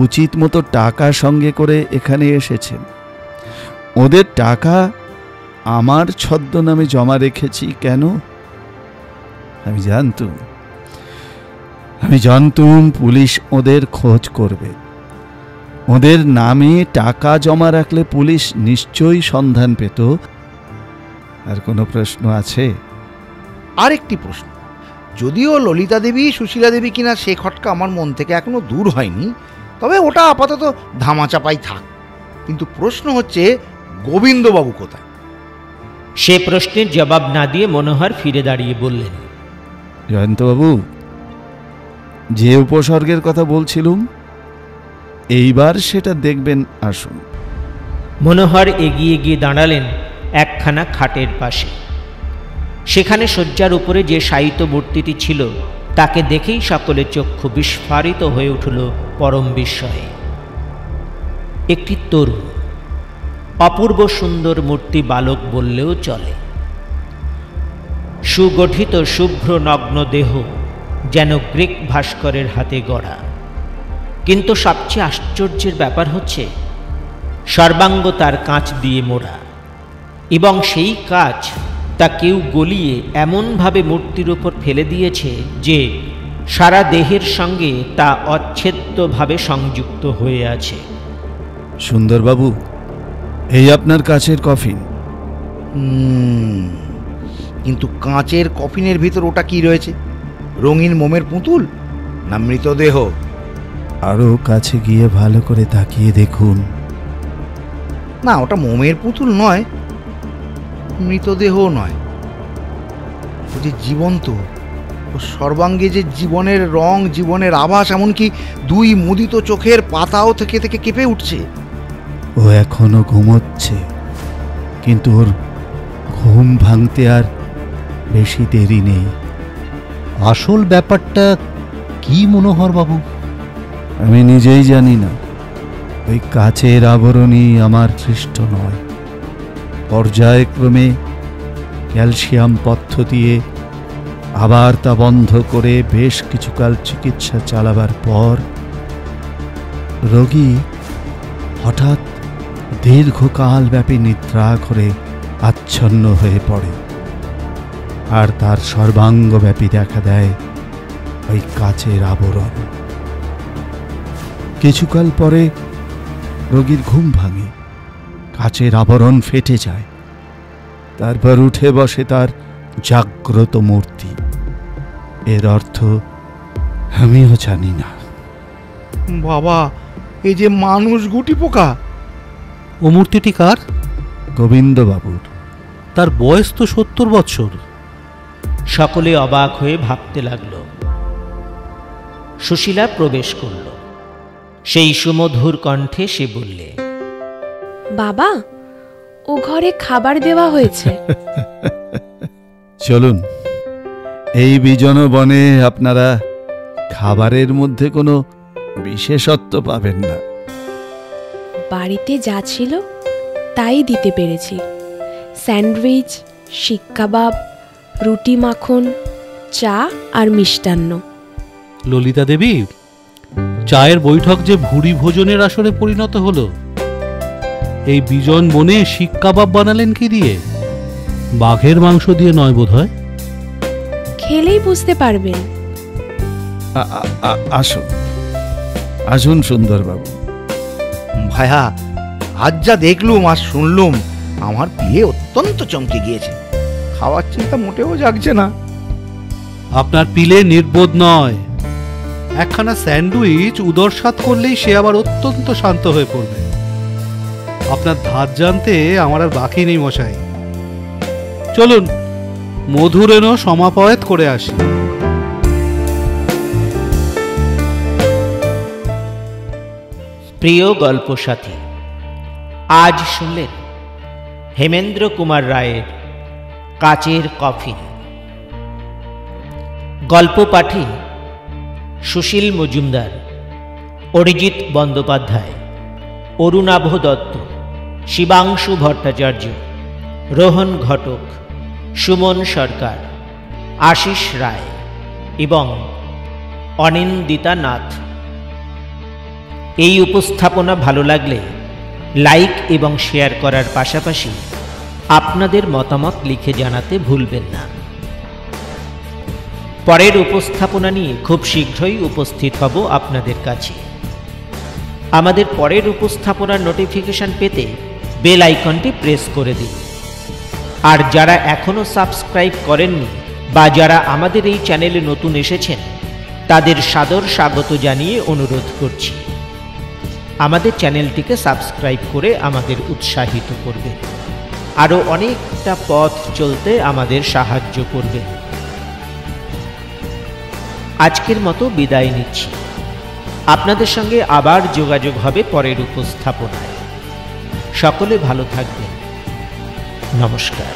উচিত মতো টাকা সঙ্গে করে এখানে এসেছেন। ওদের টাকা আমার ছদ্মনামে জমা রেখেছি কেন? আমি জানতুম পুলিশ ওদের খোঁজ করবে। ওদের নামে টাকা জমা রাখলে পুলিশ নিশ্চয়ই সন্ধান পেত। আর কোনো প্রশ্ন আছে? আরেকটি প্রশ্ন, যদিও ললিতা দেবী সুশীলা দেবী কিনা সে খটকা আমার মন থেকে এখনো দূর হয়নি, তবে ওটা আপাতত ধামাচাপাই থাক। কিন্তু প্রশ্ন হচ্ছে, গোবিন্দবাবু কোথায়? সে প্রশ্নের জবাব না দিয়ে মনোহর ফিরে দাঁড়িয়ে বললেন, জয়ন্তবাবু, যে উপসর্গের কথা বলছিলুম এইবার সেটা দেখবেন, আসুন। মনোহর এগিয়ে গিয়ে দাঁড়ালেন একখানা খাটের পাশে। সেখানে শয্যার উপরে যে শায়িত মূর্তিটি ছিল তাকে দেখেই সকলের চক্ষু বিস্ফারিত হয়ে উঠল পরম বিস্ময়ে। একটি তরুণ অপূর্ব সুন্দর মূর্তি বালক বললেও চলে। সুগঠিত শুভ্র নগ্ন দেহ যেন গ্রিক ভাস্করের হাতে গড়া। কিন্তু সবচেয়ে আশ্চর্যের ব্যাপার হচ্ছে সর্বাঙ্গ তার কাঁচ দিয়ে মোড়া, এবং সেই কাঁচ তা কেউ গলিয়ে এমনভাবে মূর্তির উপর ফেলে দিয়েছে যে সারা দেহের সঙ্গে তা অচ্ছেদ্যভাবে সংযুক্ত হয়ে আছে। সুন্দরবাবু, এই আপনার কাছের কফিন। কিন্তু কাঁচের কফিনের ভিতর ওটা কি রয়েছে? রঙিন মোমের পুতুল না মৃতদেহ? আরো কাছে গিয়ে ভালো করে তাকিয়ে দেখুন। না, ওটা মোমের পুতুল নয়, মৃতদেহ নয়। ও যে জীবন্ত, ও সর্বাঙ্গে যে জীবনের রং, জীবনের আভাস, এমনকি দুই মুদিত চোখের পাতাও থেকে থেকে কেঁপে উঠছে। ও এখনো ঘুমোচ্ছে, কিন্তু ওর ঘুম ভাঙতে আর বেশি দেরি নেই। আসল ব্যাপারটা কি মনোহর বাবু? আমি নিজেই জানি না। ওই কাচের আবরণই আমার সৃষ্ট নয়। পর্যায়ক্রমে ক্যালসিয়াম পথ্য দিয়ে আবার তা বন্ধ করে বেশ কিছুকাল চিকিৎসা চালাবার পর রোগী হঠাৎ দীর্ঘকাল ব্যাপী নিদ্রা করে আচ্ছন্ন হয়ে পড়ে, আর তার সর্বাঙ্গব্যাপী দেখা দেয় ওই কাচের আবরণ। কিছুকাল পরে রোগীর ঘুম ভাঙে, কাচের আবরণ ফেটে যায়, তারপর উঠে বসে তার জাগ্রত মূর্তি। এর অর্থ আমিও জানি না। বাবা, এই যে মানুষ গুটি পোকা। ও মূর্তিটি কার? গোবিন্দবাবুর। তার বয়স তো 70 বৎসর। সকলে অবাক হয়ে ভাবতে লাগল। সুশীলা প্রবেশ করল। সেই সুমধুর কণ্ঠে সে বললে, বাবা, ও ঘরে খাবার দেওয়া হয়েছে। চলুন, এই বিজন বনে আপনারা খাবারের মধ্যে কোনো বিশেষত্ব পাবেন না। বাড়িতে যা ছিল তাই দিতে পেরেছি। স্যান্ডউইচ, শিক কাবাব, রুটি মাখন, চা আর মিষ্টান্ন। ললিতা দেবী, চায়ের বৈঠক যে ভুরি ভোজনের আসরে পরিণত হলো। এই বিজন বনে শিক কাবাব বানালেন কি দিয়ে? বাঘের মাংস দিয়ে নয় বোধ হয়। খেলেই বুঝতে পারবেন। আসুন আসুন সুন্দরবাবু। ভাইয়া, আজ যা দেখলুম আর শুনলুম, আমার পিয়ে অত্যন্ত চমকে গিয়েছে। খাওয়ার চিন্তা মোটেও জাগছে না। আপনার পিলে নির্বোধ নয়। একখানা স্যান্ডউইচ উদরসাৎ করলেই সে আবার অত্যন্ত শান্ত হয়ে পড়বে। আপনার ধার জানতে আমার আর বাকি নেই মশাই। চলুন, মধুরেণ সমাপয়েত করে আসি। প্রিয় গল্প সাথী, আজ শুনলেন হেমেন্দ্র কুমার রায়ের কাচের কফিন। গল্প পাঠে সুশীল মজুমদার, অরিজিৎ বন্দ্যোপাধ্যায়, অরুণাভ দত্ত, শিবাংশু ভট্টাচার্য, রোহন ঘটক, সুমন সরকার, আশিস রায় এবং অনিন্দিতা নাথ। এই উপস্থাপনা ভালো লাগলে লাইক এবং শেয়ার করার পাশাপাশি আপনাদের মতামত লিখে জানাতে ভুলবেন না। পরের উপস্থাপনা নিয়ে খুব শীঘ্রই উপস্থিত হব আপনাদের কাছে। আমাদের পরের উপস্থাপনার নোটিফিকেশন পেতে বেল আইকনটি প্রেস করে দিন। আর যারা এখনও সাবস্ক্রাইব করেননি বা যারা আমাদের এই চ্যানেলে নতুন এসেছেন, তাদের সাদর স্বাগত জানিয়ে অনুরোধ করছি, আমাদের চ্যানেলটিকে সাবস্ক্রাইব করে আমাদের উৎসাহিত করবেন। আরও অনেকটা পথ চলতে আমাদের সাহায্য করবেন। আজকের মতো বিদায় নিচ্ছি। আপনাদের সঙ্গে আবার যোগাযোগ হবে পরের উপস্থাপনায়। সকলে ভালো থাকবেন। নমস্কার।